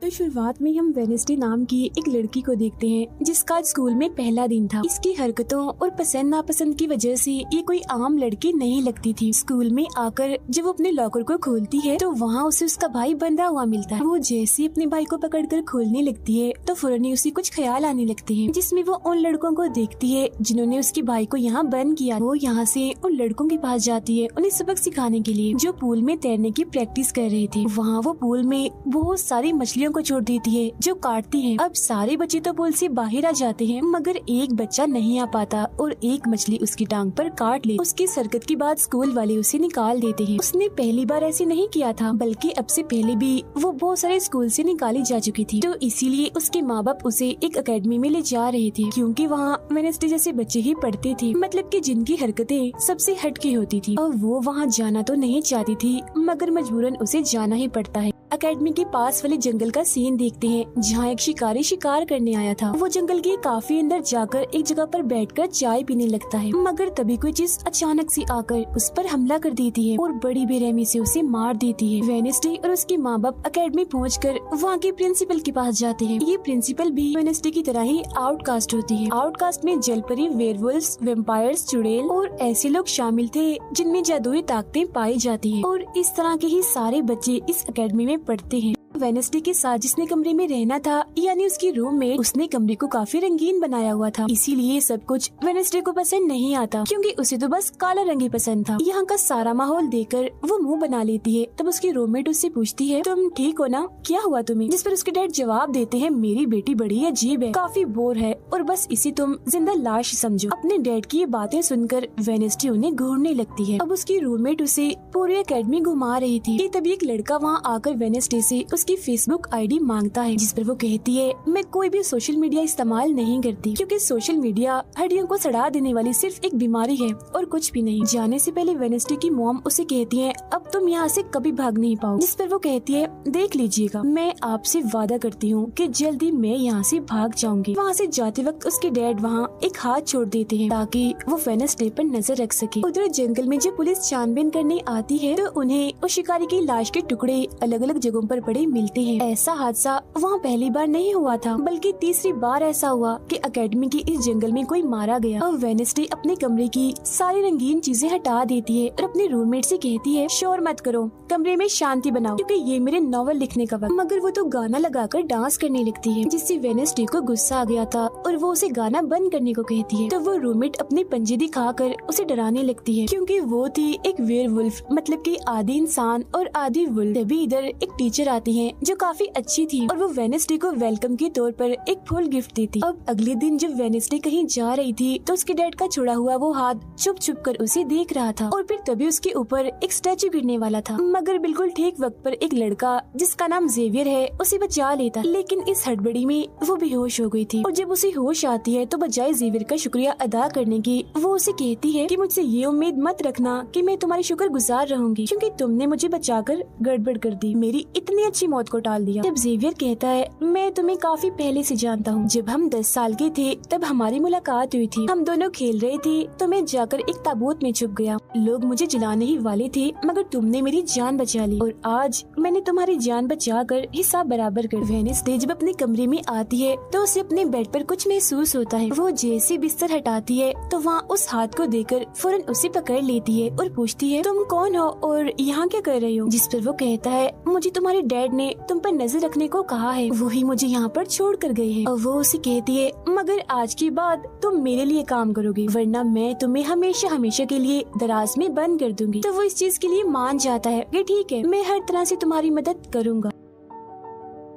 तो शुरुआत में हम वेनेसडे नाम की एक लड़की को देखते हैं जिसका आज स्कूल में पहला दिन था। इसकी हरकतों और पसंद नापसंद की वजह से ये कोई आम लड़की नहीं लगती थी। स्कूल में आकर जब वो अपने लॉकर को खोलती है तो वहाँ उसे उसका भाई बंधा हुआ मिलता है। वो जैसे ही अपने भाई को पकड़कर खोलने लगती है तो फौरन ही उसे कुछ ख्याल आने लगते हैं, जिसमें वो उन लड़कों को देखती है जिन्होंने उसके भाई को यहाँ बंद किया। वो यहाँ से उन लड़कों के पास जाती है उन्हें सबक सिखाने के लिए, जो पूल में तैरने की प्रैक्टिस कर रहे थे। वहाँ वो पूल में बहुत सारी मछलियों को छोड़ देती है जो काटती हैं। अब सारे बच्चे तो पूल से बाहर आ जाते हैं मगर एक बच्चा नहीं आ पाता और एक मछली उसकी टांग पर काट ले। उसकी हरकत के बाद स्कूल वाले उसे निकाल देते हैं। उसने पहली बार ऐसे नहीं किया था, बल्कि अब से पहले भी वो बहुत सारे स्कूल से निकाली जा चुकी थी। तो इसीलिए उसके माँ बाप उसे एक एकेडमी में ले जा रहे थे, क्योंकि वहाँ वेनेसडे जैसे बच्चे ही पढ़ते थे, मतलब कि जिनकी हरकतें सबसे हटके होती थी। और वो वहाँ जाना तो नहीं चाहती थी मगर मजबूरन उसे जाना ही पड़ता है। एकेडमी के पास वाले जंगल का सीन देखते हैं जहाँ एक शिकारी शिकार करने आया था। वो जंगल के काफी अंदर जाकर एक जगह पर बैठकर चाय पीने लगता है, मगर तभी कोई चीज अचानक से आकर उस पर हमला कर देती है और बड़ी बेरहमी से उसे मार देती है। वेनेसडे और उसके माँ बाप एकेडमी पहुंचकर वहाँ के प्रिंसिपल के पास जाते हैं। ये प्रिंसिपल भी वेनेसडे की तरह ही आउटकास्ट होती है। आउटकास्ट में जलपरी, वेयरवुल्व्स, वेम्पायर्स, चुड़ैल और ऐसे लोग शामिल थे जिनमें जादुई ताकतें पाई जाती है, और इस तरह के ही सारे बच्चे इस एकेडमी में पढ़ते हैं। वेनेसडे के साथ जिसने कमरे में रहना था, यानी उसकी रूममेट, उसने कमरे को काफी रंगीन बनाया हुआ था। इसीलिए सब कुछ वेनेसडे को पसंद नहीं आता, क्योंकि उसे तो बस काला रंग ही पसंद था। यहाँ का सारा माहौल देखकर वो मुंह बना लेती है। तब उसकी रूममेट उससे पूछती है, तुम ठीक हो ना, क्या हुआ तुम्हें? जिस पर उसके डैड जवाब देते हैं, मेरी बेटी बड़ी अजीब है, काफी बोर है और बस इसे तुम जिंदा लाश समझो। अपने डैड की ये बातें सुनकर वेनेसडे उन्हें घूरने लगती है। अब उसकी रूममेट उसे पूरी एकेडमी घुमा रही थी कि तभी एक लड़का वहाँ आकर वेनेसडे से उसकी फेसबुक आईडी मांगता है, जिस पर वो कहती है, मैं कोई भी सोशल मीडिया इस्तेमाल नहीं करती, क्योंकि सोशल मीडिया हड्डियों को सड़ा देने वाली सिर्फ एक बीमारी है और कुछ भी नहीं। जाने से पहले वेनेसडे की मॉम उसे कहती है, अब तुम यहाँ से कभी भाग नहीं पाओ। जिस पर वो कहती है, देख लीजिएगा, मैं आपसे वादा करती हूँ कि जल्दी मैं यहाँ से भाग जाऊंगी। वहाँ से जाते वक्त उसके डैड वहाँ एक हाथ छोड़ देते हैं ताकि वो वेनेसडे पर नजर रख सके। उधर जंगल में जब पुलिस छानबीन करने आती है तो उन्हें उस शिकारी की लाश के टुकड़े अलग अलग जगहों पर पड़े मिलते हैं। ऐसा हादसा वहाँ पहली बार नहीं हुआ था, बल्कि तीसरी बार ऐसा हुआ कि एकेडमी के इस जंगल में कोई मारा गया। और वेनेसडे अपने कमरे की सारी रंगीन चीजें हटा देती है और अपने रूममेट से कहती है, शोर मत करो, कमरे में शांति बनाओ, क्योंकि ये मेरे नॉवल लिखने का वक्त। मगर वो तो गाना लगाकर डांस करने लगती है, जिससे वेनेसडे को गुस्सा आ गया था और वो उसे गाना बंद करने को कहती है। तो वो रूममेट अपने पंजे दिखाकर उसे डराने लगती है, क्योंकि वो थी एक वेयरवुल्फ, मतलब कि आधी इंसान और आधी वुल्फ। तभी इधर एक टीचर आती है जो काफी अच्छी थी और वो वेनेसडे को वेलकम के तौर पर एक फूल गिफ्ट देती। अब अगले दिन जब वेनेसडे कहीं जा रही थी तो उसके डैड का छुड़ा हुआ वो हाथ छुप छुप कर उसे देख रहा था, और फिर तभी उसके ऊपर एक स्टैचू गिरने वाला था, मगर बिल्कुल ठीक वक्त पर एक लड़का जिसका नाम जेवियर है उसे बचा लेता। लेकिन इस हड़बड़ी में वो बेहोश हो गई थी, और जब उसे होश आती है तो बजाय जेवियर का शुक्रिया अदा करने की वो उसे कहती है कि मुझसे ये उम्मीद मत रखना कि मैं तुम्हारी शुक्रगुजार रहूंगी, क्योंकि तुमने मुझे बचाकर गड़बड़ कर दी, मेरी इतनी अच्छी मौत को टाल दिया। जब जेवियर कहता है, मैं तुम्हें काफी पहले से जानता हूँ, जब हम 10 साल के थे तब हमारी मुलाकात हुई थी, हम दोनों खेल रहे थे तो मैं जाकर एक ताबूत में छुप गया, लोग मुझे जलाने ही वाले थे मगर तुमने मेरी जान बचा ली, और आज मैंने तुम्हारी जान बचाकर हिसाब बराबर कर। वेनेसडे जब अपने कमरे में आती है तो उसे अपने बेड पर कुछ महसूस होता है। वो जैसे बिस्तर हटाती है तो वहाँ उस हाथ को देखकर फौरन उसे पकड़ लेती है और पूछती है, तुम कौन हो और यहाँ क्या कर रही हो? जिस पर वो कहता है, मुझे तुम्हारे डैड ने तुम पर नजर रखने को कहा है, वही मुझे यहाँ पर छोड़ कर गए हैं। और वो उसे कहती है, मगर आज के बाद तुम मेरे लिए काम करोगे, वरना मैं तुम्हें हमेशा हमेशा के लिए दराज में बंद कर दूंगी। तो वो इस चीज के लिए मान जाता है कि ठीक है, मैं हर तरह से तुम्हारी मदद करूँगा।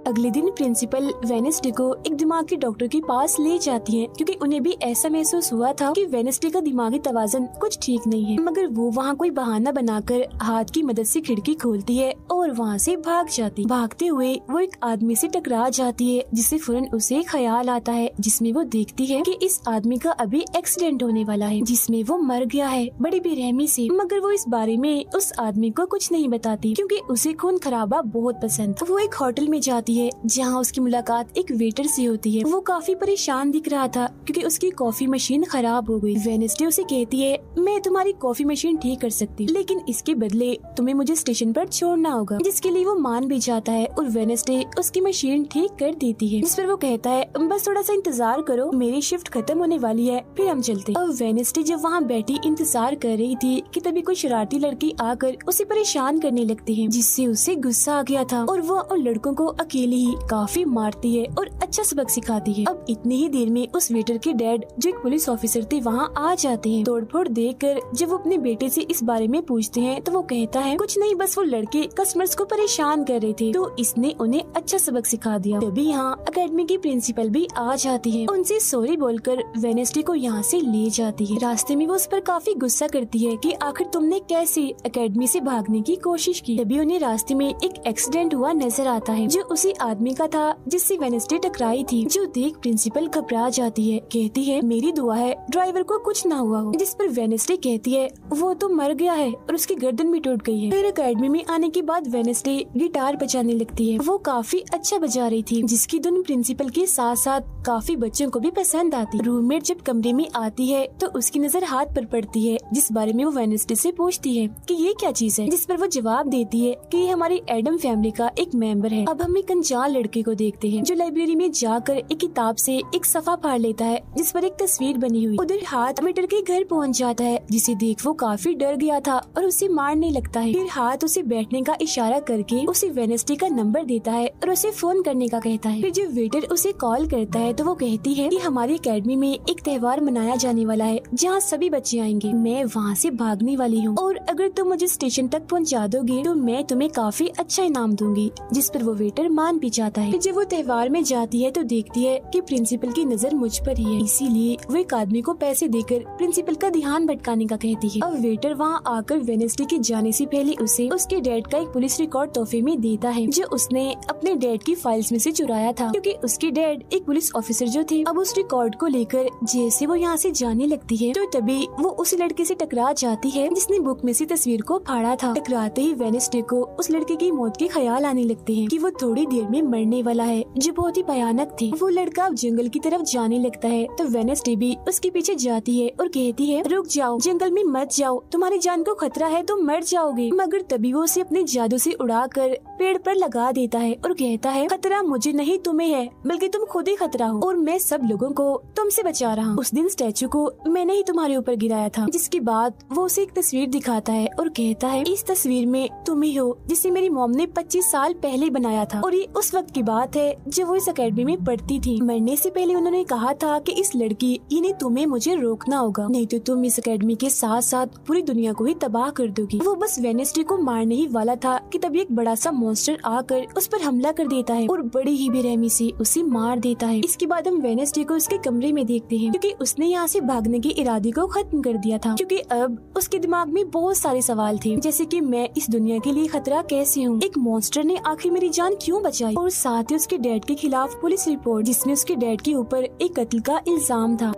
अगले दिन प्रिंसिपल वेनेसडे को एक दिमागी डॉक्टर के पास ले जाती है, क्योंकि उन्हें भी ऐसा महसूस हुआ था कि वेनेसडे का दिमागी तवाज़ुन कुछ ठीक नहीं है। मगर वो वहाँ कोई बहाना बनाकर हाथ की मदद से खिड़की खोलती है और वहाँ से भाग जाती। भागते हुए वो एक आदमी से टकरा जाती है, जिससे फौरन उसे ख्याल आता है, जिसमें वो देखती है कि इस आदमी का अभी एक्सीडेंट होने वाला है, जिसमें वो मर गया है बड़ी बेरहमी से। मगर वो इस बारे में उस आदमी को कुछ नहीं बताती, क्योंकि उसे खून खराबा बहुत पसंद। वो एक होटल में जाती है है जहाँ उसकी मुलाकात एक वेटर से होती है। वो काफी परेशान दिख रहा था क्योंकि उसकी कॉफी मशीन खराब हो गई। वेडनेसडे उसे कहती है, मैं तुम्हारी कॉफी मशीन ठीक कर सकती हूँ, लेकिन इसके बदले तुम्हें मुझे स्टेशन पर छोड़ना होगा, जिसके लिए वो मान भी जाता है और वेडनेसडे उसकी मशीन ठीक कर देती है। जिस पर वो कहता है, बस थोड़ा सा इंतजार करो, मेरी शिफ्ट खत्म होने वाली है, फिर हम चलते। अब वेडनेसडे जब वहाँ बैठी इंतजार कर रही थी कि तभी कोई शरारती लड़की आकर उसे परेशान करने लगती है, जिससे उसे गुस्सा आ गया था और वो उन लड़कों को अकेले ही काफी मारती है और अच्छा सबक सिखाती है। अब इतनी ही देर में उस वेटर के डैड जो एक पुलिस ऑफिसर थे वहाँ आ जाते हैं। तोड़फोड़ देखकर जब वो अपने बेटे से इस बारे में पूछते हैं तो वो कहता है, कुछ नहीं, बस वो लड़के कस्टमर्स को परेशान कर रहे थे तो इसने उन्हें अच्छा सबक सिखा दिया। तभी यहाँ अकेडमी की प्रिंसिपल भी आ जाती है, उनसे सॉरी बोलकर वेडनेसडे को यहाँ से ले जाती है। रास्ते में वो उस पर काफी गुस्सा करती है कि आखिर तुमने कैसे अकेडमी से भागने की कोशिश की। तभी उन्हें रास्ते में एक एक्सीडेंट हुआ नजर आता है जो उसी आदमी का था जिससे वेडनेसडे टकराई थी, जो देख प्रिंसिपल घबरा जाती है। कहती है, मेरी दुआ है ड्राइवर को कुछ ना हुआ हो। जिस पर वेडनेसडे कहती है, वो तो मर गया है और उसकी गर्दन भी टूट गई है। फिर अकेडमी में आने के बाद वेडनेसडे गिटार बजाने लगती है। वो काफी अच्छा बजा रही थी, जिसकी धुन प्रिंसिपल के साथ साथ काफी बच्चों को भी पसंद आती। रूममेट जब कमरे में आती है तो उसकी नजर हाथ पर पड़ती है, जिस बारे में वो वेडनेसडे से पूछती है कि ये क्या चीज है, जिस पर वो जवाब देती है कि ये हमारी एडम फैमिली का एक मेंबर है। अब हम एक अनजान लड़के को देखते हैं जो लाइब्रेरी में जाकर एक किताब से एक सफा फाड़ लेता है जिस पर एक तस्वीर बनी हुई। उधर हाथ वेटर के घर पहुंच जाता है, जिसे देख वो काफी डर गया था और उसे मारने लगता है। फिर हाथ उसे बैठने का इशारा करके उसे वेडनेसडे का नंबर देता है और उसे फोन करने का कहता है। फिर जब वेटर उसे कॉल करता है तो वो कहती है कि हमारी अकेडमी में एक त्योहार मनाया जाने वाला है जहाँ सभी बच्चे आएंगे, मैं वहाँ से भागने वाली हूँ और अगर तुम मुझे स्टेशन तक पहुँचा दोगे तो मैं तुम्हें काफी अच्छा इनाम दूंगी। जिस पर वो वेटर मान भी जाता है। जब वो त्योहार में जाती है तो देखती है कि प्रिंसिपल की नजर मुझ पर ही है, इसीलिए वो एक आदमी को पैसे देकर प्रिंसिपल का ध्यान भटकाने का कहती है। अब वेटर वहाँ आकर वेडनेसडे के जाने से पहले उसे उसके डैड का एक पुलिस रिकॉर्ड तोहफे में देता है जो उसने अपने डैड की फाइल्स में से चुराया था, क्योंकि उसके डैड एक पुलिस ऑफिसर जो थे। अब उस रिकॉर्ड को लेकर जैसे वो यहाँ से जाने लगती है तो तभी वो उस लड़के से टकरा जाती है जिसने बुक में से तस्वीर को फाड़ा था। टकराते ही वेडनेसडे को उस लड़के की मौत के ख्याल आने लगते हैं कि वो थोड़ी देर में मरने वाला है, जो बहुत ही भयानक थी। वो लड़का अब जंगल की तरफ जाने लगता है तो वेडनेसडे भी उसके पीछे जाती है और कहती है, रुक जाओ, जंगल में मत जाओ, तुम्हारी जान को खतरा है, तुम मर जाओगे। मगर तभी वो उसे अपने जादू से उड़ाकर पेड़ पर लगा देता है और कहता है, खतरा मुझे नहीं तुम्हें है, बल्कि तुम खुद ही खतरा हो और मैं सब लोगों को तुमसे बचा रहा हूँ। उस दिन स्टैचू को मैंने ही तुम्हारे ऊपर गिराया था। जिसके बाद वो उसे एक तस्वीर दिखाता है और कहता है, इस तस्वीर में तुम ही हो जिसे मेरी मॉम ने 25 साल पहले बनाया था और ये उस वक्त की बात है जब वो इस अकेडमी में पढ़ती थी। मरने से पहले उन्होंने कहा था कि इस लड़की यानी तुम्हें मुझे रोकना होगा, नहीं तो तुम इस अकेडमी के साथ साथ पूरी दुनिया को ही तबाह कर दोगी। वो बस वेडनेसडे को मारने ही वाला था कि तभी एक बड़ा सा मॉन्स्टर आकर उस पर हमला कर देता है और बड़ी ही बेरहमी से उसे मार देता है। इसके बाद हम वेडनेसडे को उसके कमरे में देखते हैं, क्योंकि उसने यहाँ से भागने के इरादे को खत्म कर दिया था, क्योंकि अब उसके दिमाग में बहुत सारे सवाल थे, जैसे कि मैं इस दुनिया के लिए खतरा कैसे हूँ, एक मॉन्स्टर ने आखिर मेरी जान क्यों बचाई, और साथ ही उसके डैड के खिलाफ पुलिस रिपोर्ट जिसमें उसके डैड के ऊपर एक कत्ल का इल्जाम था।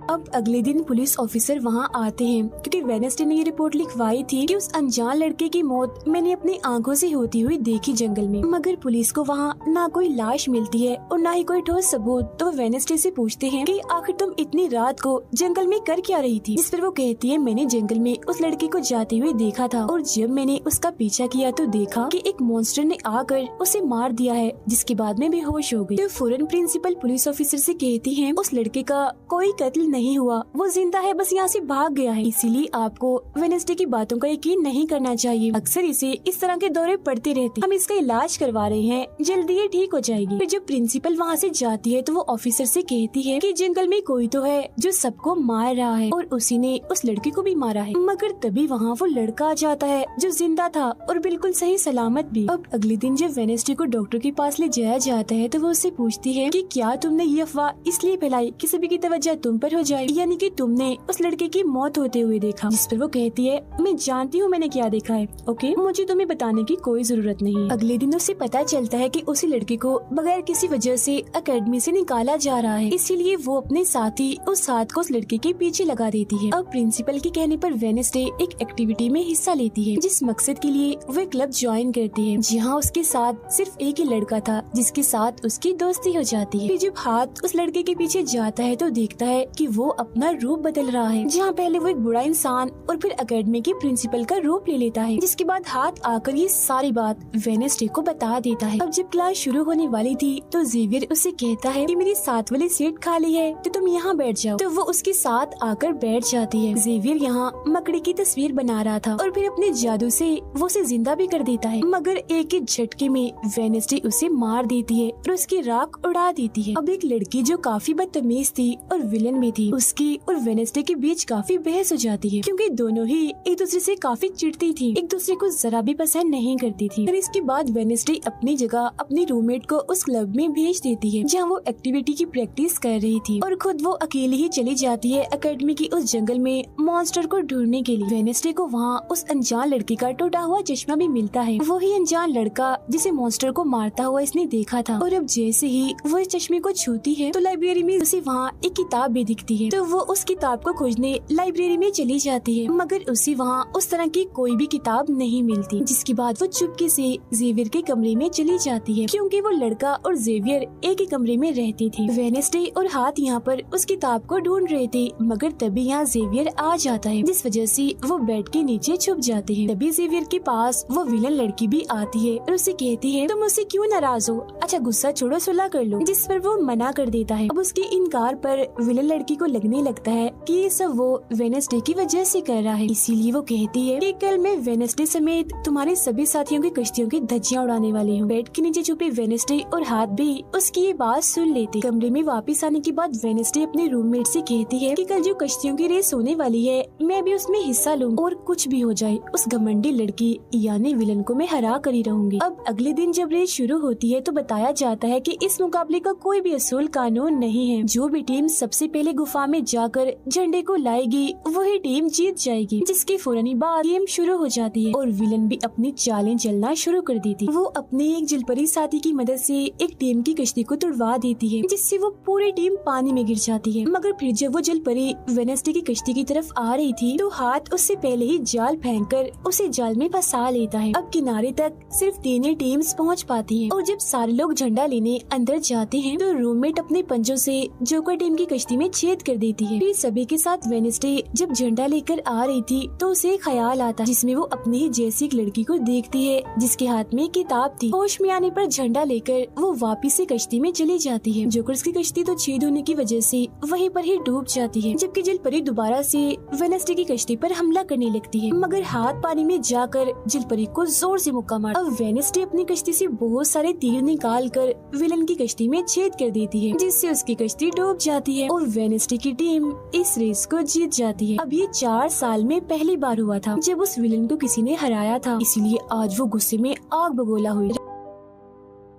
अब अगले दिन पुलिस ऑफिसर वहाँ आते हैं, क्योंकि वेडनेसडे ने ये रिपोर्ट लिखवाई थी कि उस अनजान लड़के की मौत मैंने अपनी आंखों से होती हुई देखी जंगल में। मगर पुलिस को वहाँ ना कोई लाश मिलती है और ना ही कोई ठोस सबूत। तो वेडनेसडे से पूछते हैं कि आखिर तुम इतनी रात को जंगल में कर क्या रही थी, जिस पर वो कहती है, मैंने जंगल में उस लड़के को जाते हुए देखा था और जब मैंने उसका पीछा किया तो देखा कि एक मॉन्स्टर ने आकर उसे मार दिया है, जिसके बाद में बेहोश हो गई। तो फौरन प्रिंसिपल पुलिस ऑफिसर से कहती है, उस लड़के का कोई कत्ल नहीं हुआ, वो जिंदा है, बस यहाँ से भाग गया है, इसीलिए आपको वेडनेसडे की बातों का यकीन नहीं करना चाहिए। अक्सर इसे इस तरह के दौरे पड़ते रहते, हम इसका इलाज करवा रहे हैं, जल्दी ये ठीक हो जाएगी। फिर जब प्रिंसिपल वहाँ से जाती है तो वो ऑफिसर से कहती है कि जंगल में कोई तो है जो सबको मार रहा है और उसी ने उस लड़के को भी मारा है। मगर तभी वहाँ वो लड़का आ जाता है जो जिंदा था और बिल्कुल सही सलामत भी। अब अगले दिन जब वेडनेसडे को डॉक्टर के पास ले जाया जाता है तो वो उससे पूछती है कि क्या तुमने ये अफवाह इसलिए फैलाई कि सभी की तवज्जो तुम पर हो जाए, यानी कि तुमने उस लड़के की मौत होते हुए देखा। जिस पर वो कहती है मैं जानती हूँ मैंने क्या देखा है, ओके, मुझे तुम्हें बताने की कोई जरूरत नहीं है। अगले दिन उसे पता चलता है कि उसी लड़के को बगैर किसी वजह से एकेडमी से निकाला जा रहा है, इसीलिए वो अपने साथी उस हाथ को उस लड़के के पीछे लगा देती है। अब प्रिंसिपल के कहने पर वेडनेसडे एक एक्टिविटी में हिस्सा लेती है, जिस मकसद के लिए वो क्लब ज्वाइन करती है, जहाँ उसके साथ सिर्फ एक ही लड़का था जिसके साथ उसकी दोस्ती हो जाती है। फिर जब हाथ उस लड़के के पीछे जाता है तो देखता है कि वो अपना रूप बदल रहा है, जहाँ पहले वो एक बुरा इंसान और फिर एकेडमी के प्रिंसिपल का रूप ले लेता है। जिसके बाद हाथ आकर ये सारी बात वेडनेसडे को बता देता है। अब जब क्लास शुरू होने वाली थी तो जेवियर उसे कहता है कि मेरी साथ वाली सीट खाली है तो तुम यहाँ बैठ जाओ, तो वो उसके साथ आकर बैठ जाती है। जेवियर यहाँ मकड़ी की तस्वीर बना रहा था और फिर अपने जादू से वो उसे जिंदा भी कर देता है, मगर एक ही झटके में वेडनेसडे उसे मार देती है और उसकी राख उड़ा देती है। अब एक लड़की जो काफी बदतमीज थी और विलन में थी, उसकी और वेडनेसडे के बीच काफी बहस हो जाती है, क्योंकि दोनों ही एक दूसरे से काफी चिढ़ती थी, एक दूसरे को जरा भी पसंद नहीं करती थी। फिर इसके बाद वेडनेसडे अपनी जगह अपनी रूममेट को उस क्लब में भेज देती है, जहाँ वो एक्टिविटी की प्रैक्टिस कर रही थी, और खुद वो अकेली ही चली जाती है एकेडमी की उस जंगल में मॉन्स्टर को ढूंढने के लिए। वेडनेसडे को वहाँ उस अनजान लड़की का टूटा हुआ चश्मा भी मिलता है, वही अनजान लड़का जिसे मॉन्स्टर को मारता हुआ इसने देखा था। और अब जैसे ही वो इस चश्मे को छूती है तो लाइब्रेरी में उसे वहाँ एक किताब भी दिखती है, तो वो उस किताब को खोजने लाइब्रेरी में चली जाती है, मगर उसे वहाँ उस तरह की कोई भी किताब नहीं मिलती। जिसके बाद वो चुपके से जेवियर के कमरे में चली जाती है, क्योंकि वो लड़का और जेवियर एक ही कमरे में रहते थे। वेडनेसडे और हाथ यहाँ पर उस किताब को ढूंढ रहे थे, मगर तभी यहाँ जेवियर आ जाता है, जिस वजह से वो बेड के नीचे छुप जाते हैं। तभी जेवियर के पास वो विलन लड़की भी आती है और उसे कहती है तुम मुझसे क्यों नाराज हो, अच्छा गुस्सा छोड़ो सुलह कर लो, जिस पर वो मना कर देता है। अब उसके इनकार पर विलन लड़की को लगने लगता है कि ये सब वो वेडनेसडे की वजह से कर रहा है, इसीलिए वो कहती है कि कल मैं वेडनेसडे समेत तुम्हारे सभी साथियों की कश्तियों की धज्जियां उड़ाने वाली हूँ। बेड के नीचे छुपे वेडनेसडे और हाथ भी उसकी ये बात सुन लेते। कमरे में वापस आने के बाद वेडनेसडे अपने रूममेट से कहती है कि कल जो कश्तियों की रेस होने वाली है मैं भी उसमें हिस्सा लूँ, और कुछ भी हो जाए उस घमंडी लड़की यानी विलन को मैं हरा कर ही रहूंगी। अब अगले दिन जब रेस शुरू होती है तो बताया जाता है कि इस मुकाबले का कोई भी असूल कानून नहीं है, जो भी टीम सबसे पहले गुफा में जाकर झंडे को लाएगी वही टीम जीत जाएगी। जिसके फौरन बाद गेम शुरू हो जाती है और विलन भी अपनी चालें चलना शुरू कर देती। वो अपने एक जलपरी साथी की मदद से एक टीम की कश्ती को तुड़वा देती है, जिससे वो पूरी टीम पानी में गिर जाती है। मगर फिर जब वो जलपरी वेडनेसडे की कश्ती की तरफ आ रही थी तो हाथ उससे पहले ही जाल फेंककर उसे जाल में फंसा लेता है। अब किनारे तक सिर्फ 3 ही टीम्स पहुंच पाती हैं, और जब सारे लोग झंडा लेने अंदर जाते हैं तो रूममेट अपने पंजों से जोकर टीम की कश्ती में छेद कर देती है। फिर सभी के साथ वेडनेसडे जब झंडा लेकर आ रही थी तो उसे ख्याल आता, जिसमें वो अपने ही जैसी एक लड़की को देखती है जिसके हाथ में किताब थी। होश में आने पर झंडा लेकर वो वापिस से कश्ती में चली जाती है। जोकर्स की कश्ती तो छेद होने की वजह से वहीं पर ही डूब जाती है, जबकि जलपरी दोबारा से वेडनेसडे की कश्ती पर हमला करने लगती है, मगर हाथ पानी में जाकर जलपरी को जोर से मुक्का मार। अब वेडनेसडे अपनी कश्ती से बहुत सारे तीर निकाल कर विलन की कश्ती में छेद कर देती है, जिससे उसकी कश्ती डूब जाती है और वेडनेसडे की टीम इस रेस को जीत जाती है। अब ये 4 साल में पहली बार हुआ था जब उस विलन को किसी ने हराया था, इसीलिए आज वो गुस्से में आग बगोला हुई।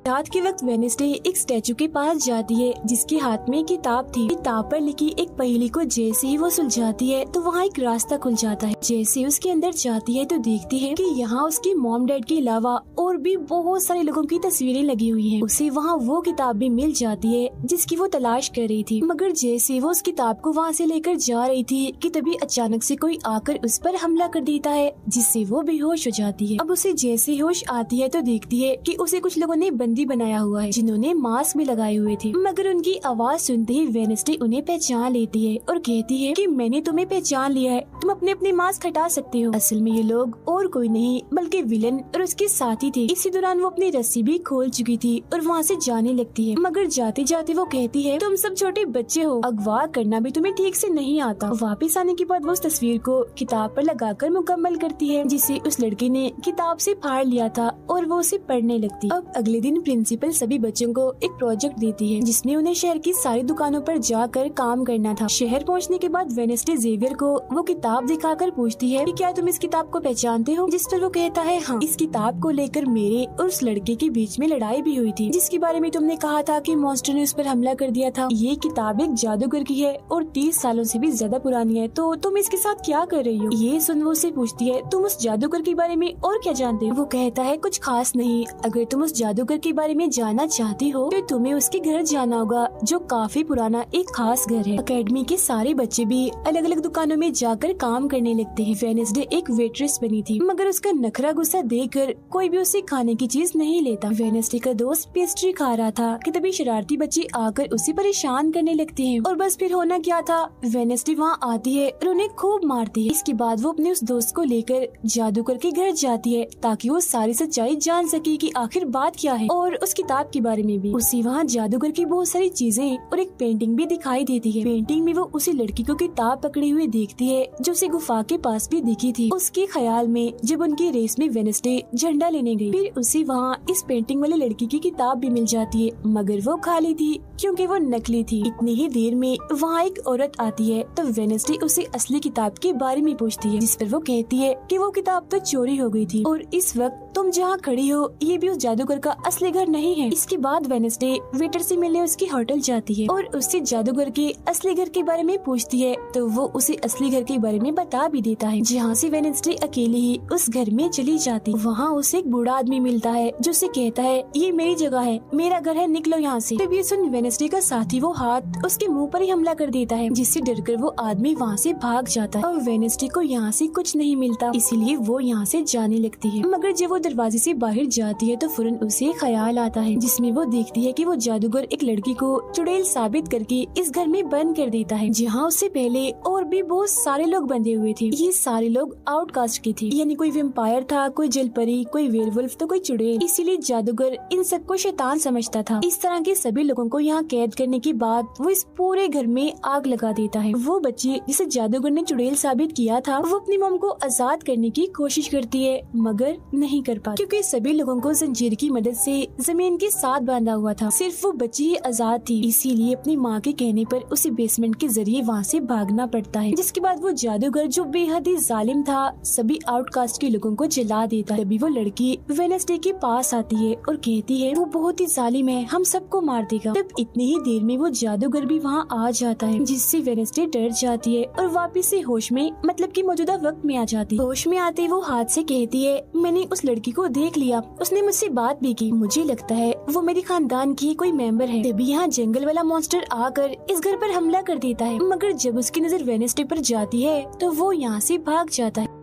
रात के वक्त वेडनेसडे एक स्टैचू के पास जाती है जिसके हाथ में किताब थी। किताब पर लिखी एक पहेली को जैसे ही वो सुलझाती है तो वहाँ एक रास्ता खुल जाता है। जैसे उसके अंदर जाती है तो देखती है कि यहाँ उसके मॉम डैड के अलावा और भी बहुत सारे लोगों की तस्वीरें लगी हुई हैं। उसे वहाँ वो किताब भी मिल जाती है जिसकी वो तलाश कर रही थी, मगर जैसे वो उस किताब को वहाँ से लेकर जा रही थी कि तभी अचानक से कोई आकर उस पर हमला कर देता है, जिससे वो बेहोश हो जाती है। अब उसे जैसे होश आती है तो देखती है कि उसे कुछ लोगों ने बंदी बनाया हुआ है, जिन्होंने मास्क भी लगाए हुए थे, मगर उनकी आवाज सुनते ही वेडनेसडे उन्हें पहचान लेती है और कहती है कि मैंने तुम्हें पहचान लिया है, तुम अपने अपने मास्क हटा सकते हो। असल में ये लोग और कोई नहीं बल्कि विलन और उसके साथी थे। इसी दौरान वो अपनी रस्सी भी खोल चुकी थी और वहाँ से जाने लगती है, मगर जाते जाते वो कहती है तुम सब छोटे बच्चे हो, अगवा करना भी तुम्हें ठीक से नहीं आता। वापिस आने के बाद वो उस तस्वीर को किताब पर लगाकर मुकम्मल करती है, जिसे उस लड़के ने किताब से फाड़ लिया था और वो उसे पढ़ने लगती। अब अगले दिन प्रिंसिपल सभी बच्चों को एक प्रोजेक्ट देती है जिसमें उन्हें शहर की सारी दुकानों पर जाकर काम करना था। शहर पहुंचने के बाद वेडनेसडे जेवियर को वो किताब दिखाकर पूछती है कि क्या तुम इस किताब को पहचानते हो, जिस पर वो कहता है हाँ, इस किताब को लेकर मेरे और उस लड़के के बीच में लड़ाई भी हुई थी जिसके बारे में तुमने कहा था कि मॉन्स्टर ने उस पर हमला कर दिया था। ये किताब एक जादूगर की है और 30 सालों से भी ज्यादा पुरानी है, तो तुम इसके साथ क्या कर रही हो। ये सुन वो उससे पूछती है तुम उस जादूगर के बारे में और क्या जानते हो। वो कहता है कुछ खास नहीं, अगर तुम उस जादूगर के बारे में जानना चाहती हो तो तुम्हें उसके घर जाना होगा जो काफी पुराना एक खास घर है। अकेडमी के सारे बच्चे भी अलग अलग दुकानों में जाकर काम करने लगते हैं। वेडनेसडे एक वेट्रेस बनी थी मगर उसका नखरा गुस्सा देखकर कोई भी उसे खाने की चीज नहीं लेता। वेडनेसडे का दोस्त पेस्ट्री खा रहा था कि तभी शरारती बच्चे आकर उसे परेशान करने लगते हैं और बस फिर होना क्या था, वेडनेसडे वहाँ आती है और उन्हें खूब मारती है। इसके बाद वो अपने उस दोस्त को लेकर जादूगर के घर जाती है ताकि वो सारी सच्चाई जान सके कि आखिर बात क्या है और उस किताब के बारे में भी। उसे वहाँ जादूगर की बहुत सारी चीजें और एक पेंटिंग भी दिखाई देती है। पेंटिंग में वो उसी लड़की को किताब पकड़े हुए देखती है जो उसे गुफा के पास भी दिखी थी। उसके ख्याल में जब उनकी रेस में वेडनेसडे झंडा लेने गई, फिर उसे वहाँ इस पेंटिंग वाली लड़की की किताब भी मिल जाती है मगर वो खाली थी क्योंकि वो नकली थी। इतनी ही देर में वहाँ एक औरत आती है तो वेडनेसडे उसे असली किताब के बारे में पूछती है जिस पर वो कहती है कि वो किताब तो चोरी हो गई थी और इस वक्त तुम जहाँ खड़ी हो ये भी उस जादूगर का असली घर नहीं है। इसके बाद वेडनेसडे वेटर से मिलने उसकी होटल जाती है और उससे जादूगर के असली घर के बारे में पूछती है तो वो उसे असली घर के बारे में बता भी देता है, जहाँ से वेडनेसडे अकेले ही उस घर में चली जाती। वहाँ उसे एक बूढ़ा आदमी मिलता है जो उसे कहता है ये मेरी जगह है, मेरा घर है, निकलो यहाँ से। तब ये सुन वेडनेसडे का साथी वो हाथ उसके मुंह पर ही हमला कर देता है जिससे डरकर वो आदमी वहाँ से भाग जाता है और वेडनेसडे को यहाँ से कुछ नहीं मिलता इसीलिए वो यहाँ से जाने लगती है। मगर जब वो दरवाजे से बाहर जाती है तो फौरन उसे ख्याल आता है जिसमें वो देखती है कि वो जादूगर एक लड़की को चुड़ैल साबित करके इस घर में बंद कर देता है जहाँ उससे पहले और भी बहुत सारे लोग बंधे हुए थे। ये सारे लोग आउटकास्ट के थे, यानी कोई वेम्पायर था, कोई जलपरी, कोई वेयरवुल्फ तो कोई चुड़ैल। इसीलिए जादूगर इन सबको शैतान समझता था। इस तरह के सभी लोगों को यहाँ कैद करने के बाद वो इस पूरे घर में आग लगा देता है। वो बच्ची जिसे जादूगर ने चुड़ैल साबित किया था वो अपनी मॉम को आजाद करने की कोशिश करती है मगर नहीं कर पाती क्योंकि सभी लोगों को जंजीर की मदद से जमीन के साथ बांधा हुआ था। सिर्फ वो बच्ची ही आजाद थी, इसीलिए अपनी माँ के कहने पर उसे बेसमेंट के जरिए वहाँ से भागना पड़ता है। जिसके बाद वो जादूगर जो बेहद ही जालिम था सभी आउटकास्ट के लोगों को जला देता है। तभी वो लड़की वेडनेसडे के पास आती है और कहती है वो बहुत ही जालिम है, हम सबको मार देगा। तब इतनी ही देर में वो जादूगर भी वहाँ आ जाता है जिससे वेडनेसडे डर जाती है और वापिस से होश में मतलब कि मौजूदा वक्त में आ जाती है। होश में आते वो हाथ से कहती है मैंने उस लड़की को देख लिया, उसने मुझसे बात भी की, मुझे लगता है वो मेरे खानदान की कोई मेंबर है। तभी यहाँ जंगल वाला मॉन्स्टर आकर इस घर पर हमला कर देता है मगर जब उसकी नजर वेडनेसडे पर जाती है तो वो यहाँ से भाग जाता है।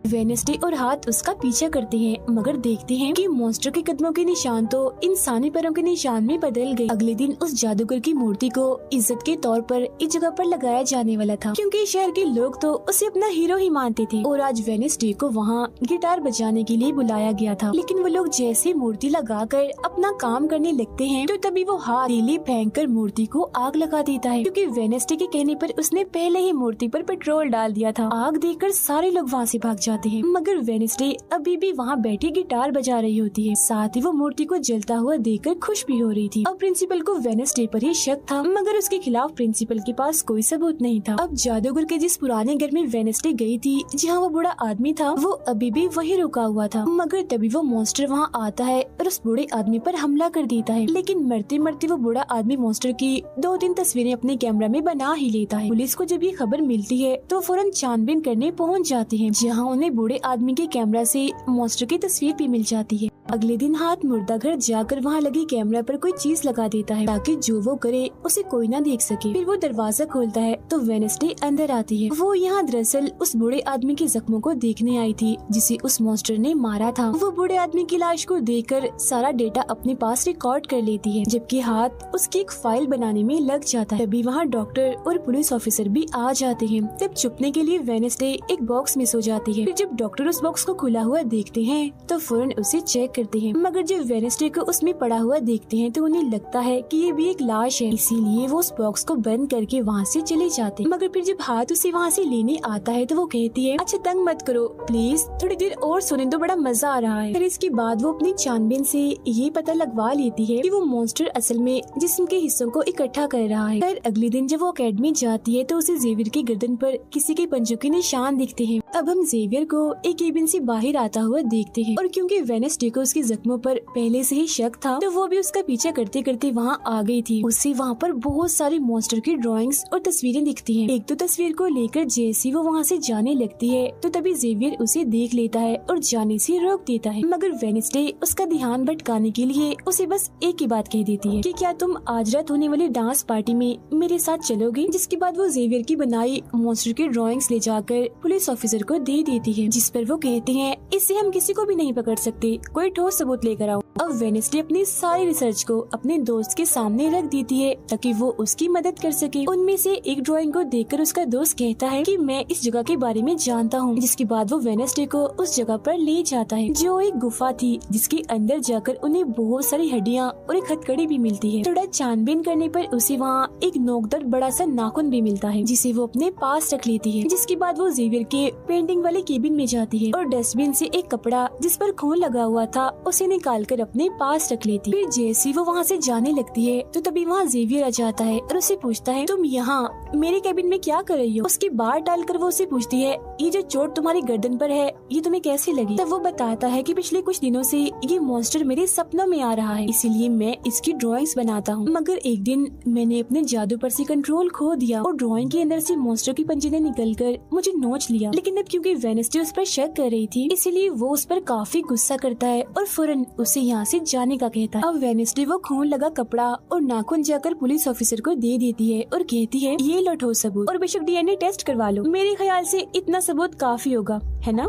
वेडनेसडे और हाथ उसका पीछा करते हैं मगर देखते हैं कि मॉन्स्टर के कदमों के निशान तो इंसानी पैरों के निशान में बदल गए। अगले दिन उस जादूगर की मूर्ति को इज्जत के तौर पर इस जगह पर लगाया जाने वाला था क्योंकि शहर के लोग तो उसे अपना हीरो ही मानते थे और आज वेडनेसडे को वहाँ गिटार बजाने के लिए बुलाया गया था। लेकिन वो लोग जैसे मूर्ति लगाकर अपना काम करने लगते हैं तो तभी वो हाथ तीली फेंक कर मूर्ति को आग लगा देता है क्योंकि वेडनेसडे के कहने पर उसने पहले ही मूर्ति पर पेट्रोल डाल दिया था। आग देखकर सारे लोग वहाँ से भाग जाते हैं मगर वेडनेसडे अभी भी वहाँ बैठी गिटार बजा रही होती है। साथ ही वो मूर्ति को जलता हुआ देखकर खुश भी हो रही थी। अब प्रिंसिपल को वेडनेसडे पर ही शक था मगर उसके खिलाफ प्रिंसिपल के पास कोई सबूत नहीं था। अब जादूगर के जिस पुराने घर में वेडनेसडे गई थी जहाँ वो बूढ़ा आदमी था वो अभी भी वही रुका हुआ था मगर तभी वो मॉन्स्टर वहाँ आता है और उस बूढ़े आदमी पर हमला कर देता है। लेकिन मरते मरते वो बूढ़ा आदमी मॉन्स्टर की 2-3 तस्वीरें अपने कैमरा में बना ही लेता है। पुलिस को जब ये खबर मिलती है तो फौरन छानबीन करने पहुँच जाते हैं जहाँ उन्हें बूढ़े आदमी के कैमरा से मॉन्स्टर की तस्वीर भी मिल जाती है। अगले दिन हाथ मुर्दा घर जाकर वहाँ लगी कैमरा पर कोई चीज लगा देता है ताकि जो वो करे उसे कोई ना देख सके। फिर वो दरवाजा खोलता है तो वेडनेसडे अंदर आती है। वो यहाँ दरअसल उस बूढ़े आदमी के जख्मों को देखने आई थी जिसे उस मॉन्स्टर ने मारा था। वो बूढ़े आदमी की लाश को देखकर सारा डेटा अपने पास रिकॉर्ड कर लेती है जबकि हाथ उसकी एक फाइल बनाने में लग जाता है। तभी वहाँ डॉक्टर और पुलिस ऑफिसर भी आ जाते हैं। तब छुपने के लिए वेडनेसडे एक बॉक्स मिस हो जाती है। फिर जब डॉक्टर उस बॉक्स को खुला हुआ देखते हैं तो फौरन उसे चेक करते हैं, मगर जब वेडनेसडे को उसमें पड़ा हुआ देखते हैं तो उन्हें लगता है कि ये भी एक लाश है, इसीलिए वो उस बॉक्स को बंद करके वहाँ से चले जाते हैं। मगर फिर जब हाथ उसे वहाँ से लेने आता है तो वो कहती है, अच्छा तंग मत करो प्लीज, थोड़ी देर और सुने तो बड़ा मजा आ रहा है। फिर इसके बाद वो अपनी छानबीन से ये पता लगवा लेती है कि वो मॉन्स्टर असल में जिस्म के हिस्सों को इकट्ठा कर रहा है। फिर अगले दिन जब वो अकेडमी जाती है तो उसे जेवियर की गर्दन पर किसी के पंजों के निशान दिखते हैं। अब हम जेवियर को एक केबिन से बाहर आता हुआ देखते हैं और क्योंकि वेडनेसडे को उसके जख्मों पर पहले से ही शक था तो वो भी उसका पीछा करते करते वहाँ आ गई थी। उसे वहाँ पर बहुत सारी मॉन्स्टर की ड्राइंग्स और तस्वीरें दिखती हैं। एक तो तस्वीर को लेकर जैसी वो वहाँ से जाने लगती है तो तभी जेवियर उसे देख लेता है और जाने से रोक देता है, मगर वेडनेसडे उसका ध्यान भटकाने के लिए उसे बस एक ही बात कह देती है कि क्या तुम आज रात होने वाली डांस पार्टी में मेरे साथ चलोगे। जिसके बाद वो जेवियर की बनाई मॉन्स्टर की ड्राइंग्स ले जाकर पुलिस ऑफिसर को दे देती है, जिस पर वो कहते हैं इससे हम किसी को भी नहीं पकड़ सकते, कोई ठोस सबूत लेकर आओ। अब वेडनेसडे अपनी सारी रिसर्च को अपने दोस्त के सामने रख देती है ताकि वो उसकी मदद कर सके। उनमें से एक ड्राइंग को देखकर उसका दोस्त कहता है कि मैं इस जगह के बारे में जानता हूँ। जिसके बाद वो वेडनेसडे को उस जगह पर ले जाता है जो एक गुफा थी, जिसके अंदर जाकर उन्हें बहुत सारी हड्डियाँ और एक हथकड़ी भी मिलती है। थोड़ा छानबीन करने पर उसे वहाँ एक नोकदार बड़ा सा नाखून भी मिलता है, जिसे वो अपने पास रख लेती है। जिसके बाद वो जेवियर के पेंटिंग वाले केबिन में जाती है और डस्टबिन से एक कपड़ा जिस पर खून लगा हुआ था उसे निकाल कर अपने पास रख लेती। फिर जैसी वो वहाँ से जाने लगती है तो तभी वहाँ जेवियर आ जाता है और उसे पूछता है, तुम यहाँ मेरे केबिन में क्या कर रही हो। उसकी बात डालकर वो उसे पूछती है, ये जो चोट तुम्हारी गर्दन पर है ये तुम्हें कैसे लगी। तब वो बताता है कि पिछले कुछ दिनों से ये मॉन्स्टर मेरे सपनों में आ रहा है, इसीलिए मैं इसकी ड्राइंग्स बनाता हूँ। मगर एक दिन मैंने अपने जादू पर से कंट्रोल खो दिया और ड्राइंग के अंदर से मॉन्स्टर की पंजे ने निकलकर मुझे नोच लिया। लेकिन अब क्योंकि वेडनेसडे उस पर शक कर रही थी इसीलिए वो उस पर काफी गुस्सा करता है और फौरन उसे यहाँ से जाने का कहता है। अब वेडनेसडे वो खून लगा कपड़ा और नाखून जाकर पुलिस ऑफिसर को दे देती है और कहती है, ये लो ठोस सबूत और बेशक डीएनए टेस्ट करवा लो, मेरे ख्याल से इतना सबूत काफी होगा, है ना।